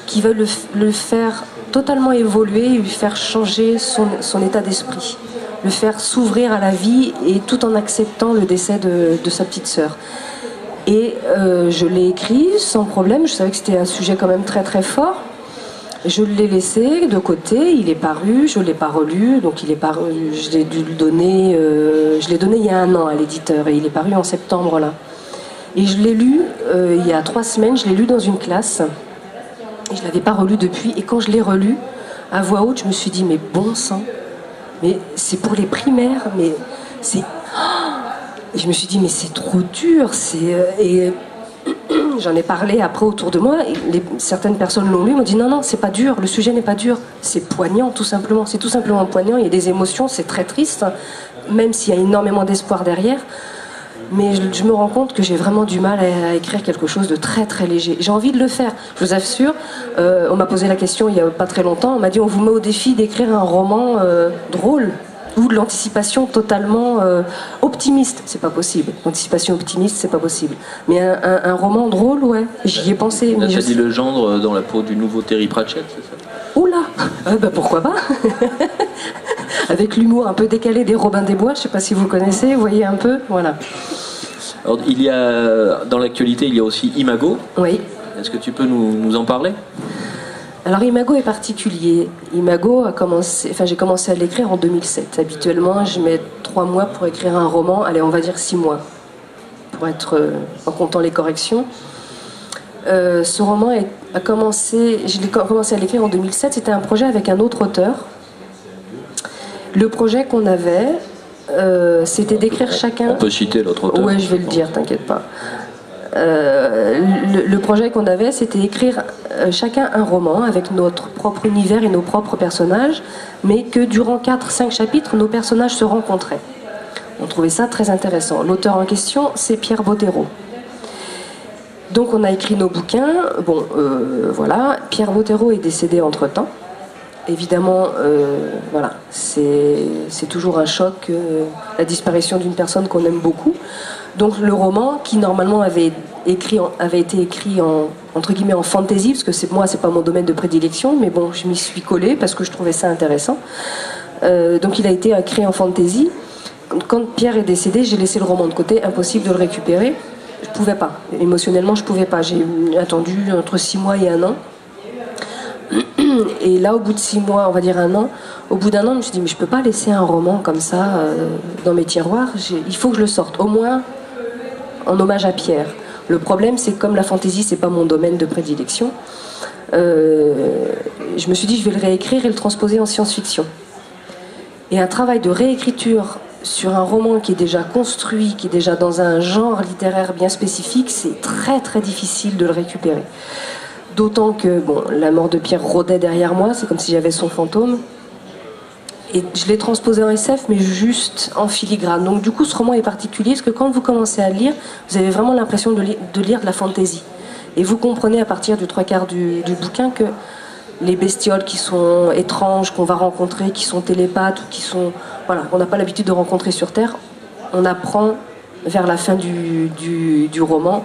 qui va le faire totalement évoluer, lui faire changer son état d'esprit, le faire s'ouvrir à la vie, et tout en acceptant le décès de sa petite sœur. Et je l'ai écrit sans problème, je savais que c'était un sujet quand même très très fort. Je l'ai laissé de côté, il est paru, je ne l'ai pas relu, donc il est paru, je l'ai donné il y a 1 an à l'éditeur, et il est paru en septembre là. Et je l'ai lu il y a 3 semaines, je l'ai lu dans une classe, et je ne l'avais pas relu depuis, et quand je l'ai relu, à voix haute, je me suis dit, mais bon sang, mais c'est pour les primaires, mais c'est... Et je me suis dit, mais c'est trop dur, et j'en ai parlé après autour de moi, et certaines personnes l'ont lu, m'ont dit, non, c'est pas dur, le sujet n'est pas dur, c'est poignant, tout simplement, c'est tout simplement poignant, il y a des émotions, c'est très triste, même s'il y a énormément d'espoir derrière. Mais je me rends compte que j'ai vraiment du mal à écrire quelque chose de très très léger. J'ai envie de le faire, je vous assure. On m'a posé la question il n'y a pas très longtemps, on m'a dit, on vous met au défi d'écrire un roman drôle, ou de l'anticipation totalement optimiste. C'est pas possible. L'anticipation optimiste, c'est pas possible. Mais un roman drôle, ouais, j'y ai pensé. Là, tu as dit le gendre dans la peau du nouveau Terry Pratchett, c'est ça? Oula, bah pourquoi pas. Avec l'humour un peu décalé des Robin des Bois, je sais pas si vous connaissez, vous voyez un peu, voilà. Alors, dans l'actualité, il y a aussi Imago. Oui. Est-ce que tu peux nous en parler? Alors Imago est particulier. Imago j'ai commencé à l'écrire en 2007. Habituellement, je mets 3 mois pour écrire un roman. Allez, on va dire 6 mois, pour être en comptant les corrections. Ce roman je l'ai commencé à l'écrire en 2007. C'était un projet avec un autre auteur. Le projet qu'on avait, c'était d'écrire chacun... On peut citer l'autre auteur. Ouais, je vais le dire, t'inquiète pas. Le projet qu'on avait, c'était écrire chacun un roman avec notre propre univers et nos propres personnages, mais que durant 4-5 chapitres, nos personnages se rencontraient. On trouvait ça très intéressant. L'auteur en question, c'est Pierre Bottero. Donc on a écrit nos bouquins. Bon, voilà. Pierre Bottero est décédé entre-temps. Évidemment, voilà, c'est toujours un choc, la disparition d'une personne qu'on aime beaucoup. Donc le roman, qui normalement avait été écrit entre guillemets en fantasy, parce que moi c'est pas mon domaine de prédilection, mais bon, je m'y suis collée parce que je trouvais ça intéressant. Donc il a été écrit en fantasy. Quand Pierre est décédé, j'ai laissé le roman de côté, impossible de le récupérer. Je pouvais pas, émotionnellement je pouvais pas. J'ai attendu entre 6 mois et 1 an. Et là, au bout de 6 mois, on va dire 1 an, au bout d'1 an, je me suis dit, mais je peux pas laisser un roman comme ça dans mes tiroirs, il faut que je le sorte, au moins en hommage à Pierre. Le problème, c'est que comme la fantaisie, c'est pas mon domaine de prédilection, je me suis dit, je vais le réécrire et le transposer en science-fiction. Et un travail de réécriture sur un roman qui est déjà construit, qui est déjà dans un genre littéraire bien spécifique, c'est très très difficile de le récupérer. D'autant que bon, la mort de Pierre rôdait derrière moi, c'est comme si j'avais son fantôme. Et je l'ai transposé en SF, mais juste en filigrane. Donc du coup, ce roman est particulier, parce que quand vous commencez à le lire, vous avez vraiment l'impression de lire de la fantaisie. Et vous comprenez à partir du 3/4 du bouquin que les bestioles qui sont étranges, qu'on va rencontrer, qui sont télépathes, ou qui sont, voilà, qu'on n'a pas l'habitude de rencontrer sur Terre, on apprend vers la fin du roman.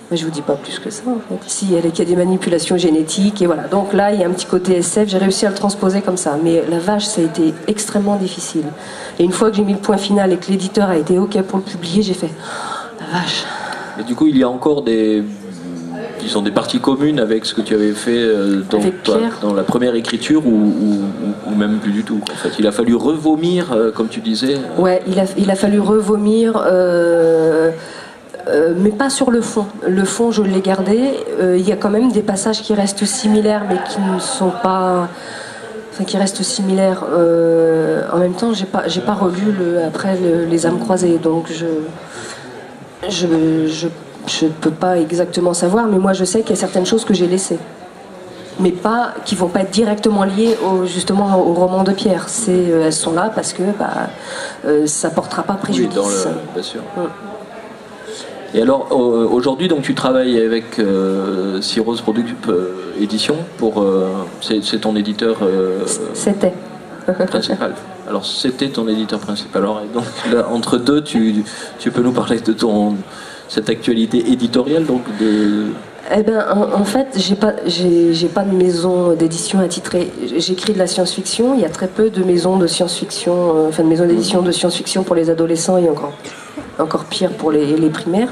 Mais je vous dis pas plus que ça, en fait. Si, il y a des manipulations génétiques, et voilà. Donc là, il y a un petit côté SF, j'ai réussi à le transposer comme ça. Mais la vache, ça a été extrêmement difficile. Et une fois que j'ai mis le point final et que l'éditeur a été OK pour le publier, j'ai fait oh, la vache. Et du coup, il y a encore des parties communes avec ce que tu avais fait dans la première écriture ou même plus du tout. En fait, il a fallu revomir, comme tu disais. Ouais, il a fallu revomir. Mais pas sur le fond. Le fond, je l'ai gardé. Il y a quand même des passages qui restent similaires, mais qui ne sont pas... Enfin, qui restent similaires. En même temps, j'ai pas relu les âmes croisées, donc je peux pas exactement savoir, mais moi je sais qu'il y a certaines choses que j'ai laissées. Mais pas, qui vont pas être directement liées justement au roman de Pierre. Elles sont là parce que ça portera pas préjudice. Oui, bien sûr. Et alors, aujourd'hui, donc, tu travailles avec Syros Product Édition pour... c'est ton éditeur... C'était. Principal. Alors, c'était ton éditeur principal. Alors, donc, là, entre deux, tu peux nous parler de cette actualité éditoriale, donc, de... Eh ben, en fait, j'ai pas de maison d'édition attitrée. J'écris de la science-fiction. Il y a très peu de maisons de science-fiction, de maisons d'édition de science-fiction pour les adolescents et encore pire pour les primaires.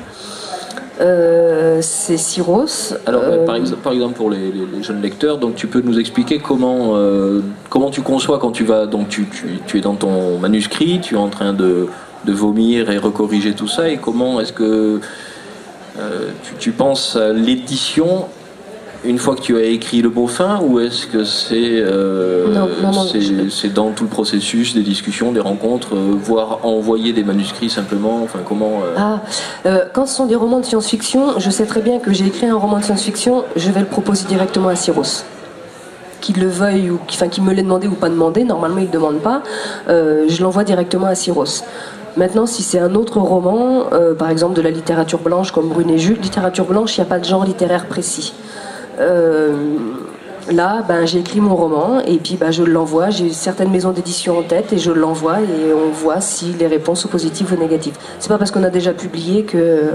C'est Syros. Alors, par exemple, pour les jeunes lecteurs, donc tu peux nous expliquer comment tu conçois quand tu vas, donc tu es dans ton manuscrit, tu es en train de vomir et recorriger tout ça, et comment est-ce que tu penses à l'édition une fois que tu as écrit le mot fin, ou est-ce que c'est dans tout le processus des discussions, des rencontres, voire envoyer des manuscrits simplement, enfin comment quand ce sont des romans de science-fiction, je sais très bien que j'ai écrit un roman de science-fiction, je vais le proposer directement à Syros. Qu'il le veuille ou qu'il me l'ait demandé ou pas demandé, normalement il ne demande pas, je l'envoie directement à Syros. Maintenant, si c'est un autre roman, par exemple de la littérature blanche comme Brune et Jules, littérature blanche, il n'y a pas de genre littéraire précis. Là, j'ai écrit mon roman et puis je l'envoie. J'ai certaines maisons d'édition en tête et je l'envoie et on voit si les réponses sont positives ou négatives. C'est pas parce qu'on a déjà publié que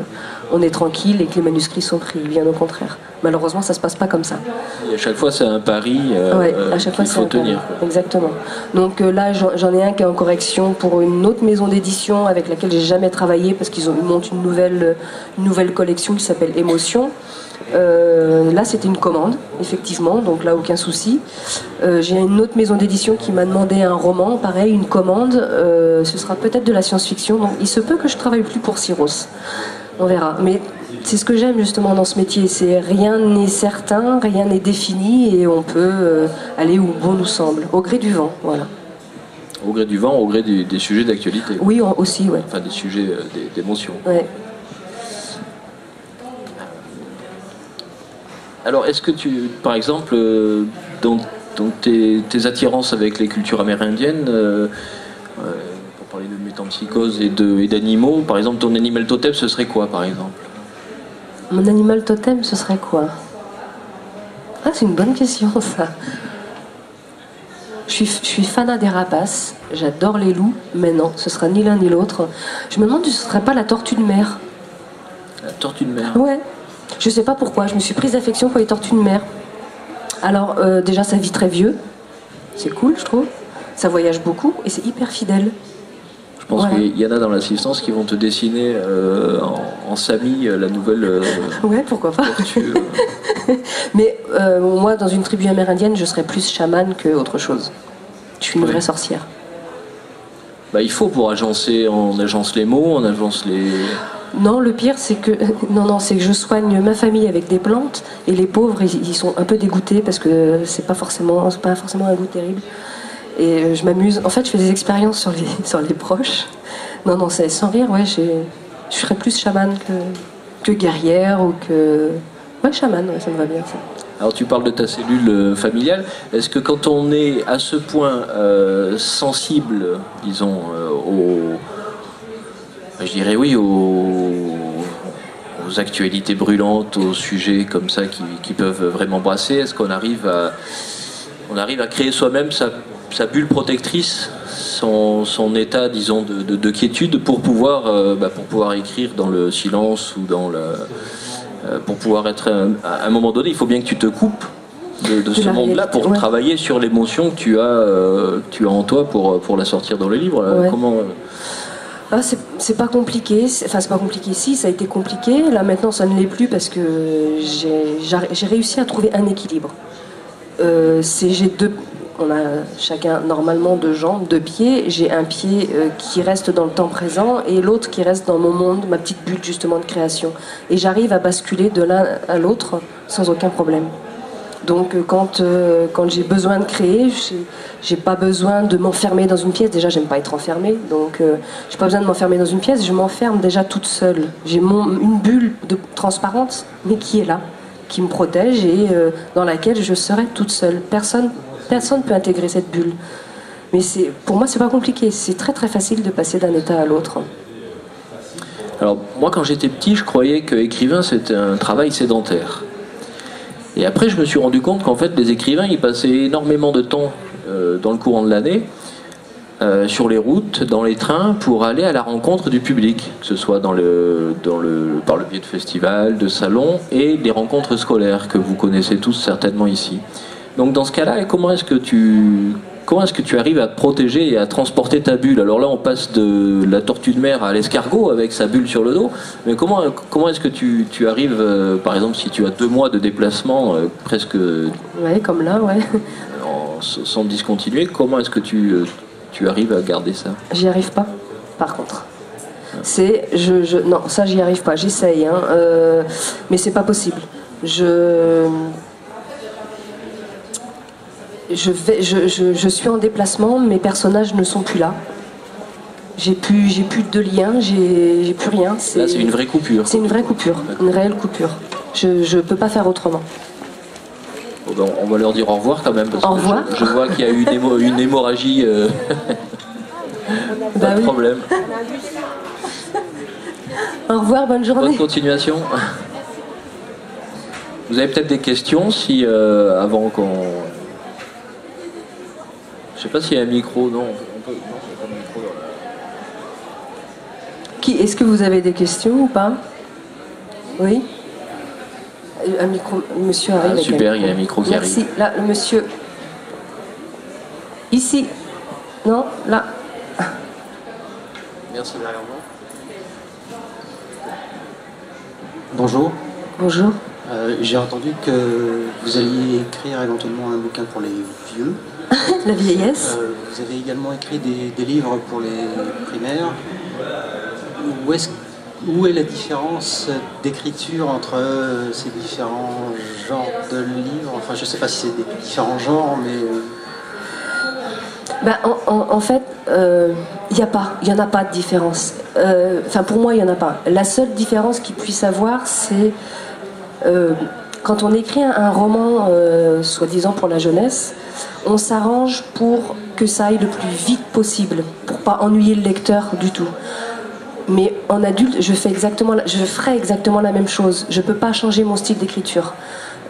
on est tranquille et que les manuscrits sont pris. Bien au contraire. Malheureusement, ça se passe pas comme ça. Et à chaque fois, c'est un pari qu'il faut tenir. Exactement. Donc là, j'en ai un qui est en correction pour une autre maison d'édition avec laquelle j'ai jamais travaillé parce qu'ils montent une nouvelle collection qui s'appelle Émotion. Là c'était une commande, effectivement, donc là aucun souci. J'ai une autre maison d'édition qui m'a demandé un roman, pareil, une commande, ce sera peut-être de la science-fiction, donc il se peut que je travaille plus pour Syros, on verra. Mais c'est ce que j'aime justement dans ce métier, c'est rien n'est certain, rien n'est défini et on peut aller où bon nous semble, au gré du vent, voilà. Au gré du vent, au gré des sujets d'actualité. Oui, aussi, ouais. Enfin des sujets d'émotion. Ouais. Alors, est-ce que par exemple, dans tes attirances avec les cultures amérindiennes, pour parler de métempsycose et d'animaux, par exemple, ton animal totem, ce serait quoi, par exemple? Mon animal totem, ce serait quoi? Ah, c'est une bonne question, ça. Je suis fanat des rapaces, j'adore les loups, mais non, ce sera ni l'un ni l'autre. Je me demande si ce serait pas la tortue de mer. La tortue de mer? Ouais. Je sais pas pourquoi, je me suis prise d'affection pour les tortues de mer. Alors, déjà, ça vit très vieux. C'est cool, je trouve. Ça voyage beaucoup et c'est hyper fidèle. Je pense qu'il y en a dans l'assistance qui vont te dessiner en Sami la nouvelle ouais, pourquoi pas. tortue. Mais moi, dans une tribu amérindienne, je serais plus chamane qu'autre chose. Je suis une vraie sorcière. Bah, il faut pour agencer, on agence les mots, on agence les... Non, le pire, c'est que c'est que je soigne ma famille avec des plantes et les pauvres, ils sont un peu dégoûtés parce que c'est pas forcément un goût terrible. Et je m'amuse. En fait, je fais des expériences sur les proches. Non, c'est sans rire, ouais, je serais plus chamane que guerrière ou que... Ouais, chamane, ouais, ça me va bien, ça. Alors tu parles de ta cellule familiale. Est-ce que quand on est à ce point sensible, disons, je dirais oui, aux actualités brûlantes, aux sujets comme ça qui peuvent vraiment brasser, est-ce qu'on arrive à créer soi-même sa bulle protectrice, son état, disons, de quiétude pour pouvoir écrire dans le silence ou pour pouvoir être à un moment donné, il faut bien que tu te coupes de ce monde-là pour travailler sur l'émotion que tu as en toi pour la sortir dans le livre. Ouais. Comment c'est pas compliqué. Enfin, c'est pas compliqué. Si, ça a été compliqué. Là, maintenant, ça ne l'est plus parce que j'ai réussi à trouver un équilibre. On a chacun normalement 2 jambes, 2 pieds. J'ai un pied qui reste dans le temps présent et l'autre qui reste dans mon monde, ma petite bulle justement de création. Et j'arrive à basculer de l'un à l'autre sans aucun problème. Donc quand j'ai besoin de créer, j'ai pas besoin de m'enfermer dans une pièce. Déjà, j'aime pas être enfermée, donc j'ai pas besoin de m'enfermer dans une pièce. Je m'enferme déjà toute seule. J'ai une bulle transparente, mais qui est là, qui me protège et dans laquelle je serai toute seule. Personne peut intégrer cette bulle. Mais pour moi, c'est pas compliqué. C'est très très facile de passer d'un état à l'autre. Alors moi, quand j'étais petit, je croyais que écrivain c'était un travail sédentaire. Et après, je me suis rendu compte qu'en fait, les écrivains, ils passaient énormément de temps dans le courant de l'année sur les routes, dans les trains, pour aller à la rencontre du public, que ce soit par le biais de festivals, de salons et des rencontres scolaires que vous connaissez tous certainement ici. Donc dans ce cas-là, comment est-ce que tu arrives à te protéger et à transporter ta bulle? Alors là, on passe de la tortue de mer à l'escargot avec sa bulle sur le dos. Mais comment est-ce que tu arrives, par exemple, si tu as 2 mois de déplacement presque... Ouais, comme là, ouais. Sans discontinuer, comment est-ce que tu arrives à garder ça? J'y arrive pas, par contre. Non, ça j'y arrive pas. J'essaye, hein, mais c'est pas possible. Je suis en déplacement, mes personnages ne sont plus là. J'ai plus de lien, j'ai plus rien. Là, c'est une vraie coupure. C'est une vraie coupure, une réelle coupure. Je peux pas faire autrement. Bon, on va leur dire au revoir quand même, parce au revoir. Je vois qu'il y a eu une hémorragie. Pas de problème. Au revoir, bonne journée. Bonne continuation. Vous avez peut-être des questions avant qu'on... Je sais pas s'il y a un micro, non. Non, pas de micro dans la... Est-ce que vous avez des questions ou pas? Oui. Un micro, monsieur arrive. Ah, super, il y a un micro qui arrive. Merci. Là, le monsieur. Ici. Non, là. Merci derrière moi. Bonjour. Bonjour. J'ai entendu que vous alliez écrire éventuellement un bouquin pour les vieux. La vieillesse. Vous avez également écrit des livres pour les primaires. Où est la différence d'écriture entre ces différents genres de livres? Enfin, je ne sais pas si c'est des différents genres, mais... En fait, il n'y en a pas de différence. Enfin, pour moi, il n'y en a pas. La seule différence qu'il puisse avoir, c'est quand on écrit un roman, soi-disant pour la jeunesse, on s'arrange pour que ça aille le plus vite possible, pour pas ennuyer le lecteur du tout. Mais en adulte, je ferai exactement la même chose. Je peux pas changer mon style d'écriture.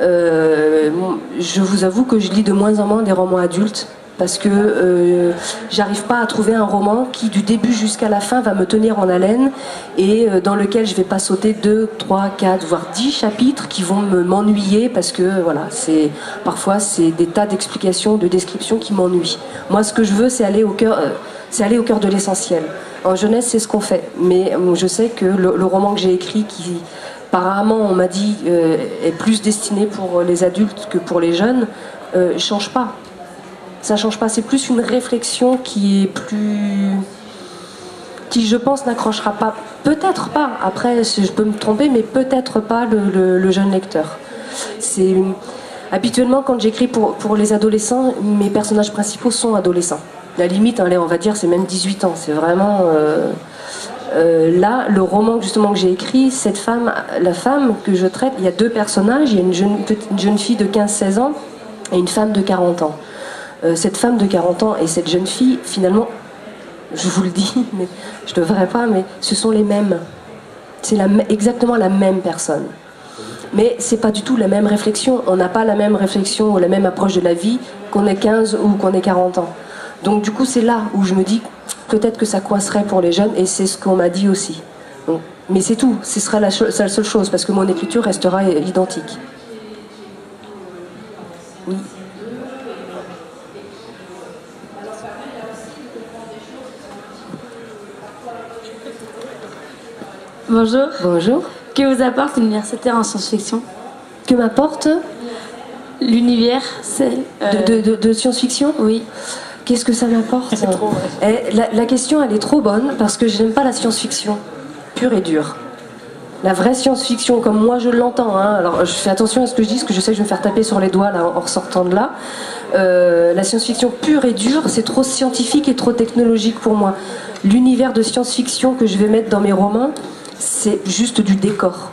Je vous avoue que je lis de moins en moins des romans adultes, parce que j'arrive pas à trouver un roman qui du début jusqu'à la fin va me tenir en haleine et dans lequel je vais pas sauter 2, 3, 4 voire 10 chapitres qui vont m'ennuyer, parce que voilà, parfois c'est des tas d'explications, de descriptions qui m'ennuient. Moi, ce que je veux, c'est aller au cœur de l'essentiel. En jeunesse, c'est ce qu'on fait, mais je sais que le roman que j'ai écrit, qui apparemment on m'a dit est plus destiné pour les adultes que pour les jeunes, change pas. Ça change pas, c'est plus une réflexion qui je pense n'accrochera pas, peut-être pas, après je peux me tromper, mais peut-être pas le jeune lecteur. Habituellement, quand j'écris pour les adolescents, mes personnages principaux sont adolescents. La limite, on va dire, c'est même 18 ans, c'est vraiment... là, le roman justement que j'ai écrit, la femme que je traite, il y a 2 personnages, il y a une jeune fille de 15-16 ans et une femme de 40 ans. Cette femme de 40 ans et cette jeune fille, finalement, je vous le dis, mais je ne devrais pas, mais ce sont les mêmes. C'est exactement la même personne. Mais c'est pas du tout la même réflexion. On n'a pas la même réflexion ou la même approche de la vie qu'on ait 15 ou qu'on ait 40 ans. Donc du coup, c'est là où je me dis peut-être que ça coincerait pour les jeunes, et c'est ce qu'on m'a dit aussi. Donc, mais c'est tout, ce sera la seule chose, parce que mon écriture restera identique. Oui. Bonjour. Bonjour. Que vous apporte l'universitaire en science-fiction? Que m'apporte l'univers de science-fiction? Oui. Qu'est-ce que ça m'apporte? La question, elle est trop bonne, parce que je n'aime pas la science-fiction pure et dure. La vraie science-fiction, comme moi je l'entends, hein. Alors je fais attention à ce que je dis, parce que je sais que je vais me faire taper sur les doigts là, en ressortant de là. La science-fiction pure et dure, c'est trop scientifique et trop technologique pour moi. L'univers de science-fiction que je vais mettre dans mes romans, c'est juste du décor.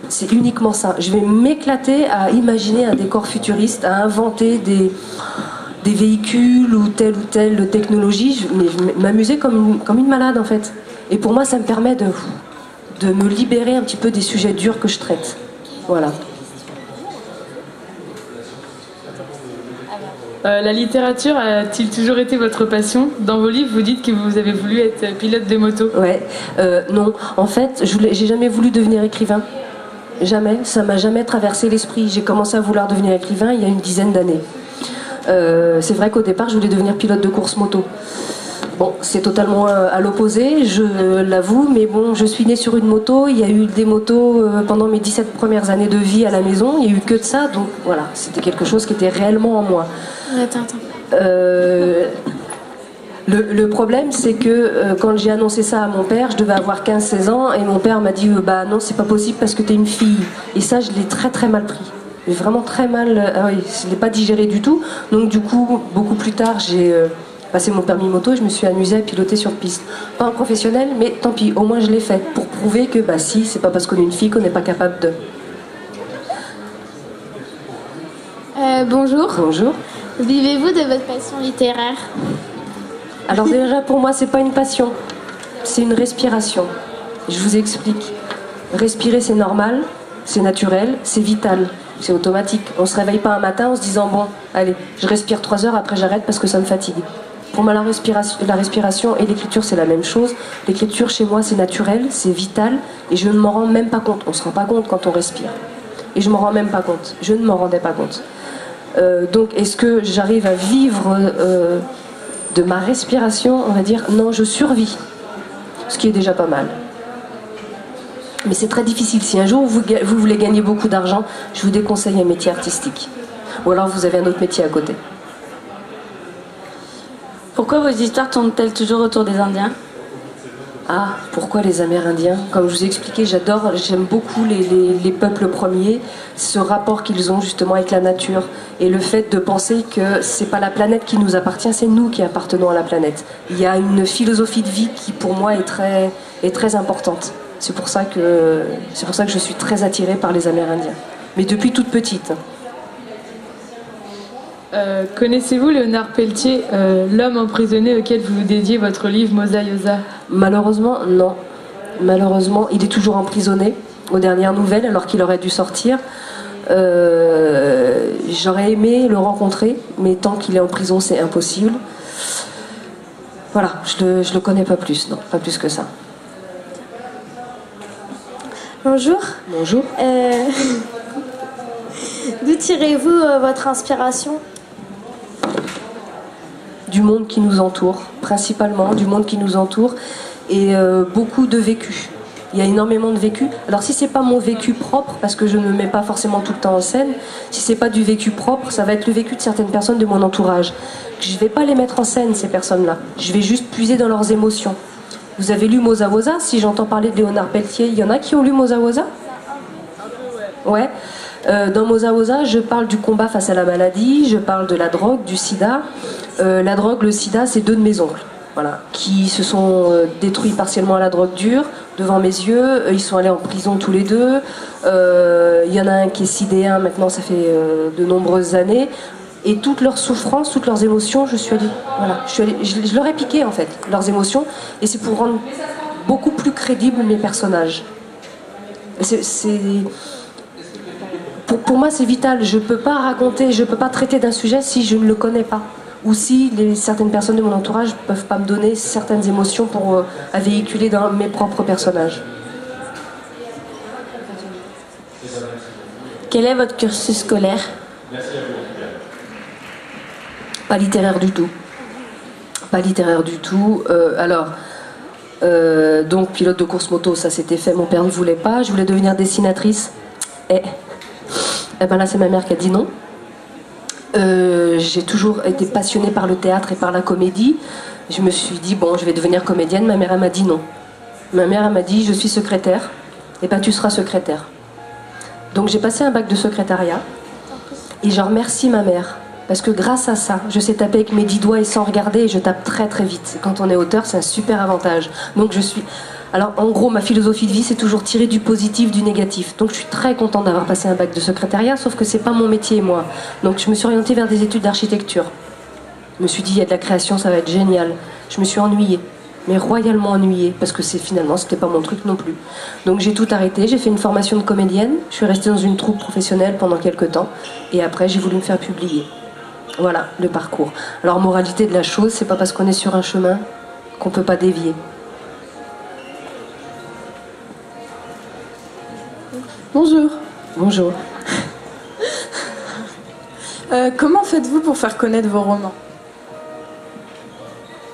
C'est uniquement ça. Je vais m'éclater à imaginer un décor futuriste, à inventer des véhicules ou telle technologie, mais m'amuser comme une malade en fait. Et pour moi, ça me permet de me libérer un petit peu des sujets durs que je traite. Voilà. La littérature a-t-il toujours été votre passion? Dans vos livres, vous dites que vous avez voulu être pilote de moto. Ouais, non. En fait, j'ai jamais voulu devenir écrivain. Jamais. Ça m'a jamais traversé l'esprit. J'ai commencé à vouloir devenir écrivain il y a une dizaine d'années. C'est vrai qu'au départ, je voulais devenir pilote de course moto. Bon, c'est totalement à l'opposé, je l'avoue, mais bon, je suis née sur une moto, il y a eu des motos pendant mes 17 premières années de vie à la maison, il n'y a eu que de ça, donc voilà, c'était quelque chose qui était réellement en moi. Attends. Le problème, c'est que quand j'ai annoncé ça à mon père, je devais avoir 15-16 ans, et mon père m'a dit bah non, c'est pas possible parce que t'es une fille. Et ça, je l'ai très très mal pris. J'ai vraiment très mal, je l'ai pas digéré du tout. Donc du coup, beaucoup plus tard, j'ai passé mon permis moto et je me suis amusée à piloter sur piste. Pas en professionnel, mais tant pis, au moins je l'ai fait, pour prouver que bah si, c'est pas parce qu'on est une fille qu'on n'est pas capable de... Bonjour. Bonjour. Vivez-vous de votre passion littéraire? Alors déjà, pour moi, c'est pas une passion, c'est une respiration. Je vous explique. Respirer, c'est normal, c'est naturel, c'est vital, c'est automatique. On se réveille pas un matin en se disant bon, allez, je respire 3 heures, après j'arrête parce que ça me fatigue. Pour moi, la respiration et l'écriture, c'est la même chose. L'écriture, chez moi, c'est naturel, c'est vital, et je ne m'en rends même pas compte. On se rend pas compte quand on respire. Et je m'en rends même pas compte. Je ne m'en rendais pas compte. Donc, est-ce que j'arrive à vivre de ma respiration? On va dire non, je survis. Ce qui est déjà pas mal. Mais c'est très difficile. Si un jour vous voulez gagner beaucoup d'argent, je vous déconseille un métier artistique. Ou alors vous avez un autre métier à côté. Pourquoi vos histoires tournent-elles toujours autour des Indiens? Ah, pourquoi les Amérindiens? Comme je vous ai expliqué, j'aime beaucoup les peuples premiers, ce rapport qu'ils ont justement avec la nature, et le fait de penser que c'est pas la planète qui nous appartient, c'est nous qui appartenons à la planète. Il y a une philosophie de vie qui pour moi est très importante. C'est pour ça que je suis très attirée par les Amérindiens. mais depuis toute petite. Connaissez-vous Léonard Peltier, l'homme emprisonné auquel vous dédiez votre livre Mosaïosa? Malheureusement, non. Malheureusement, il est toujours emprisonné aux dernières nouvelles alors qu'il aurait dû sortir. J'aurais aimé le rencontrer, mais tant qu'il est en prison, c'est impossible. Voilà, je le connais pas plus, non, pas plus que ça. Bonjour. Bonjour. D'où tirez-vous votre inspiration? Du monde qui nous entoure, principalement du monde qui nous entoure, et beaucoup de vécu. Il y a énormément de vécu. Alors si c'est pas mon vécu propre, parce que je ne me mets pas forcément tout le temps en scène, si c'est pas du vécu propre, ça va être le vécu de certaines personnes de mon entourage. Je vais pas les mettre en scène, ces personnes-là. Je vais juste puiser dans leurs émotions. Vous avez lu Mosaïosa? Si j'entends parler de Léonard Peltier, il y en a qui ont lu Mosaïosa? Ouais. Dans Mosaïosa, je parle du combat face à la maladie, je parle de la drogue, du sida. La drogue, le sida, c'est deux de mes oncles, voilà, qui se sont détruits partiellement à la drogue dure, devant mes yeux. Ils sont allés en prison tous les deux. Il y en a un qui est sidéen, maintenant ça fait de nombreuses années. Et toutes leurs souffrances, toutes leurs émotions, je leur ai piqué en fait, leurs émotions. Et c'est pour rendre beaucoup plus crédibles mes personnages. Pour moi, c'est vital. Je ne peux pas raconter, je ne peux pas traiter d'un sujet si je ne le connais pas. Ou si certaines personnes de mon entourage ne peuvent pas me donner certaines émotions à véhiculer dans mes propres personnages. Quel est votre cursus scolaire? Pas littéraire du tout. Pas littéraire du tout. Donc, pilote de course moto, ça s'était fait. Mon père ne voulait pas. Je voulais devenir dessinatrice. Et ben là, c'est ma mère qui a dit non. J'ai toujours été passionnée par le théâtre et par la comédie. Je me suis dit, bon, je vais devenir comédienne. Ma mère, elle m'a dit non. Ma mère, elle m'a dit, je suis secrétaire. Et ben, tu seras secrétaire. Donc, j'ai passé un bac de secrétariat. Et je remercie ma mère. Parce que grâce à ça, je sais taper avec mes 10 doigts et sans regarder, et je tape très très vite. Quand on est auteur, c'est un super avantage. Donc Alors en gros, ma philosophie de vie, c'est toujours tirer du positif, du négatif. Donc je suis très contente d'avoir passé un bac de secrétariat, sauf que c'est pas mon métier, moi. Donc je me suis orientée vers des études d'architecture. Je me suis dit, il y a de la création, ça va être génial. Je me suis ennuyée, mais royalement ennuyée, parce que finalement, c'était pas mon truc non plus. Donc j'ai tout arrêté, j'ai fait une formation de comédienne, je suis restée dans une troupe professionnelle pendant quelques temps, et après j'ai voulu me faire publier. Voilà, le parcours. Alors, moralité de la chose, c'est pas parce qu'on est sur un chemin qu'on peut pas dévier. Bonjour. Bonjour. Comment faites-vous pour faire connaître vos romans?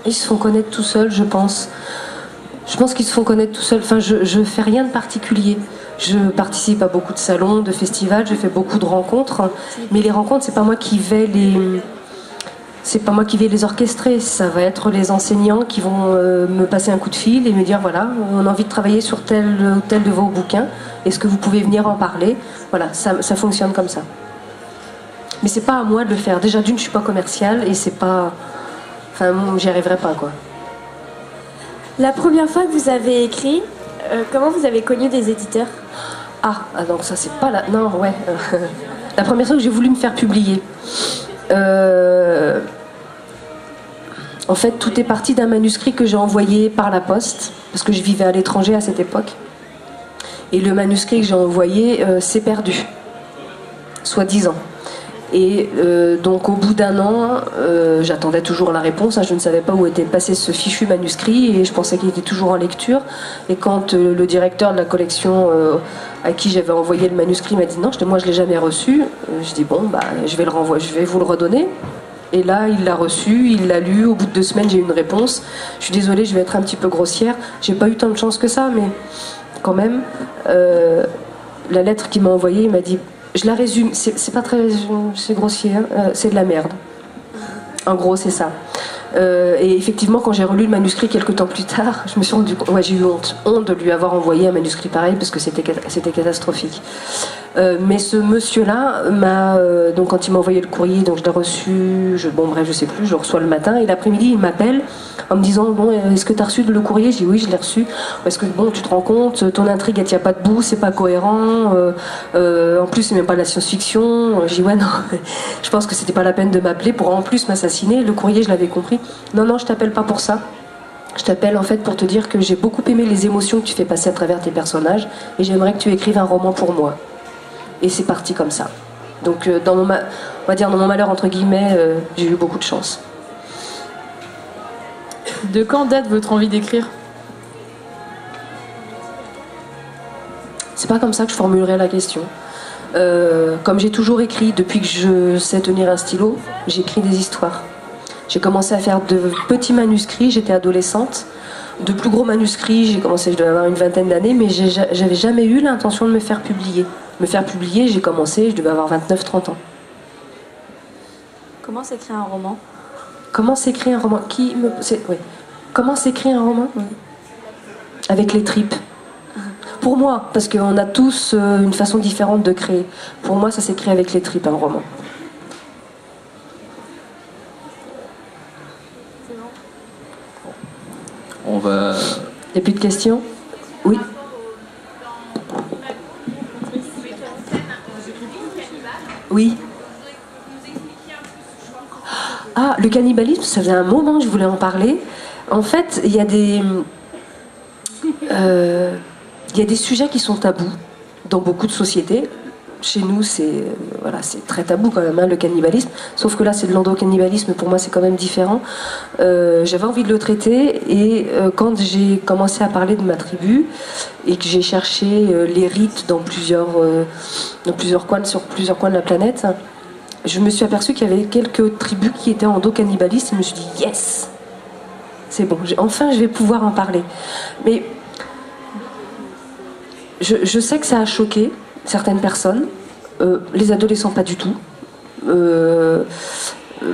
Ils se font connaître tout seuls, je pense. Je pense qu'ils se font connaître tout seuls. Enfin, je fais rien de particulier. Je participe à beaucoup de salons, de festivals, je fais beaucoup de rencontres. Mais les rencontres, c'est pas moi qui vais les orchestrer. Ça va être les enseignants qui vont me passer un coup de fil et me dire voilà, on a envie de travailler sur tel ou tel de vos bouquins. Est-ce que vous pouvez venir en parler? Voilà, ça fonctionne comme ça. Mais c'est pas à moi de le faire. Déjà d'une, je suis pas commerciale et c'est pas. Enfin, j'y arriverai pas quoi. La première fois que vous avez écrit, comment vous avez connu des éditeurs? Ah, donc ça c'est pas la... Non, ouais. La première fois que j'ai voulu me faire publier. En fait, tout est parti d'un manuscrit que j'ai envoyé par la poste, parce que je vivais à l'étranger à cette époque. Et le manuscrit que j'ai envoyé s'est perdu, soi-disant. Et donc au bout d'un an, j'attendais toujours la réponse, je ne savais pas où était passé ce fichu manuscrit et je pensais qu'il était toujours en lecture. Et quand le directeur de la collection à qui j'avais envoyé le manuscrit m'a dit non, moi je ne l'ai jamais reçu, je dis bon, bah, je vais le renvoyer, je vais vous le redonner. Et là, il l'a reçu, il l'a lu, au bout de 2 semaines, j'ai eu une réponse. Je suis désolée, je vais être un petit peu grossière, j'ai pas eu tant de chance que ça, mais quand même, la lettre qu'il m'a envoyée, il m'a dit... Je la résume, c'est pas très... c'est grossier, hein, c'est de la merde. En gros, c'est ça. Et effectivement, quand j'ai relu le manuscrit quelques temps plus tard, je me suis rendu compte... Ouais, j'ai eu honte de lui avoir envoyé un manuscrit pareil, parce que c'était catastrophique. Mais ce monsieur-là m'a... donc quand il m'a envoyé le courrier, donc je l'ai reçu... Bon bref, je sais plus, je le reçois le matin, et l'après-midi, il m'appelle en me disant bon, est-ce que tu as reçu le courrier? Je dis oui, je l'ai reçu. Parce que bon, tu te rends compte, ton intrigue elle tient pas debout, c'est pas cohérent. En plus, c'est même pas de la science-fiction. Je dis ouais, non, je pense que c'était pas la peine de m'appeler pour en plus m'assassiner. Le courrier, je l'avais compris. Non, non, je t'appelle pas pour ça. Je t'appelle en fait pour te dire que j'ai beaucoup aimé les émotions que tu fais passer à travers tes personnages et j'aimerais que tu écrives un roman pour moi. Et c'est parti comme ça. Donc on va dire dans mon malheur entre guillemets, j'ai eu beaucoup de chance. De quand date votre envie d'écrire? C'est pas comme ça que je formulerai la question. Comme j'ai toujours écrit, depuis que je sais tenir un stylo, j'écris des histoires. J'ai commencé à faire de petits manuscrits, j'étais adolescente. De plus gros manuscrits, j'ai commencé, je devais avoir une vingtaine d'années, mais j'avais jamais eu l'intention de me faire publier. Me faire publier, j'ai commencé, je devais avoir 29-30 ans. Comment s'écrit un roman? Comment s'écrit un roman? Oui. Comment s'écrit un roman? Avec les tripes. Pour moi, parce qu'on a tous une façon différente de créer. Pour moi, ça s'écrit avec les tripes, un roman. On va... Il n'y a plus de questions? Oui. Oui. Ah, le cannibalisme, ça faisait un moment que je voulais en parler. En fait, il y a des sujets qui sont tabous dans beaucoup de sociétés. Chez nous, c'est très tabou quand même, hein, le cannibalisme. Sauf que là, c'est de l'endocannibalisme. Pour moi, c'est quand même différent. J'avais envie de le traiter. Et quand j'ai commencé à parler de ma tribu et que j'ai cherché les rites dans plusieurs coins, sur plusieurs coins de la planète, je me suis aperçue qu'il y avait quelques tribus qui étaient endocannibalistes. Et je me suis dit, yes, c'est bon. Enfin, je vais pouvoir en parler. Mais je sais que ça a choqué certaines personnes, les adolescents pas du tout.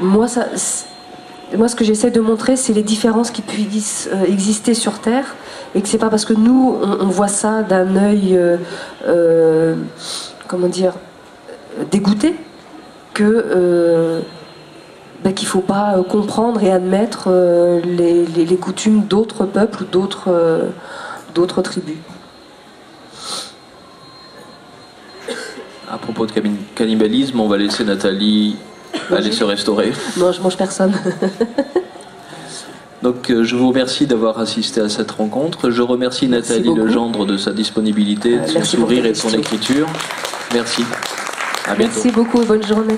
Moi, ce que j'essaie de montrer, c'est les différences qui puissent exister sur Terre, et que c'est pas parce que nous, on voit ça d'un œil, comment dire, dégoûté, que qu'il faut pas comprendre et admettre les coutumes d'autres peuples ou d'autres tribus. À propos de cannibalisme, on va laisser Nathalie aller se restaurer. Non, je mange personne. Donc je vous remercie d'avoir assisté à cette rencontre. Je remercie Nathalie Legendre de sa disponibilité, de son sourire et de son écriture. Merci. À bientôt. Merci beaucoup et bonne journée.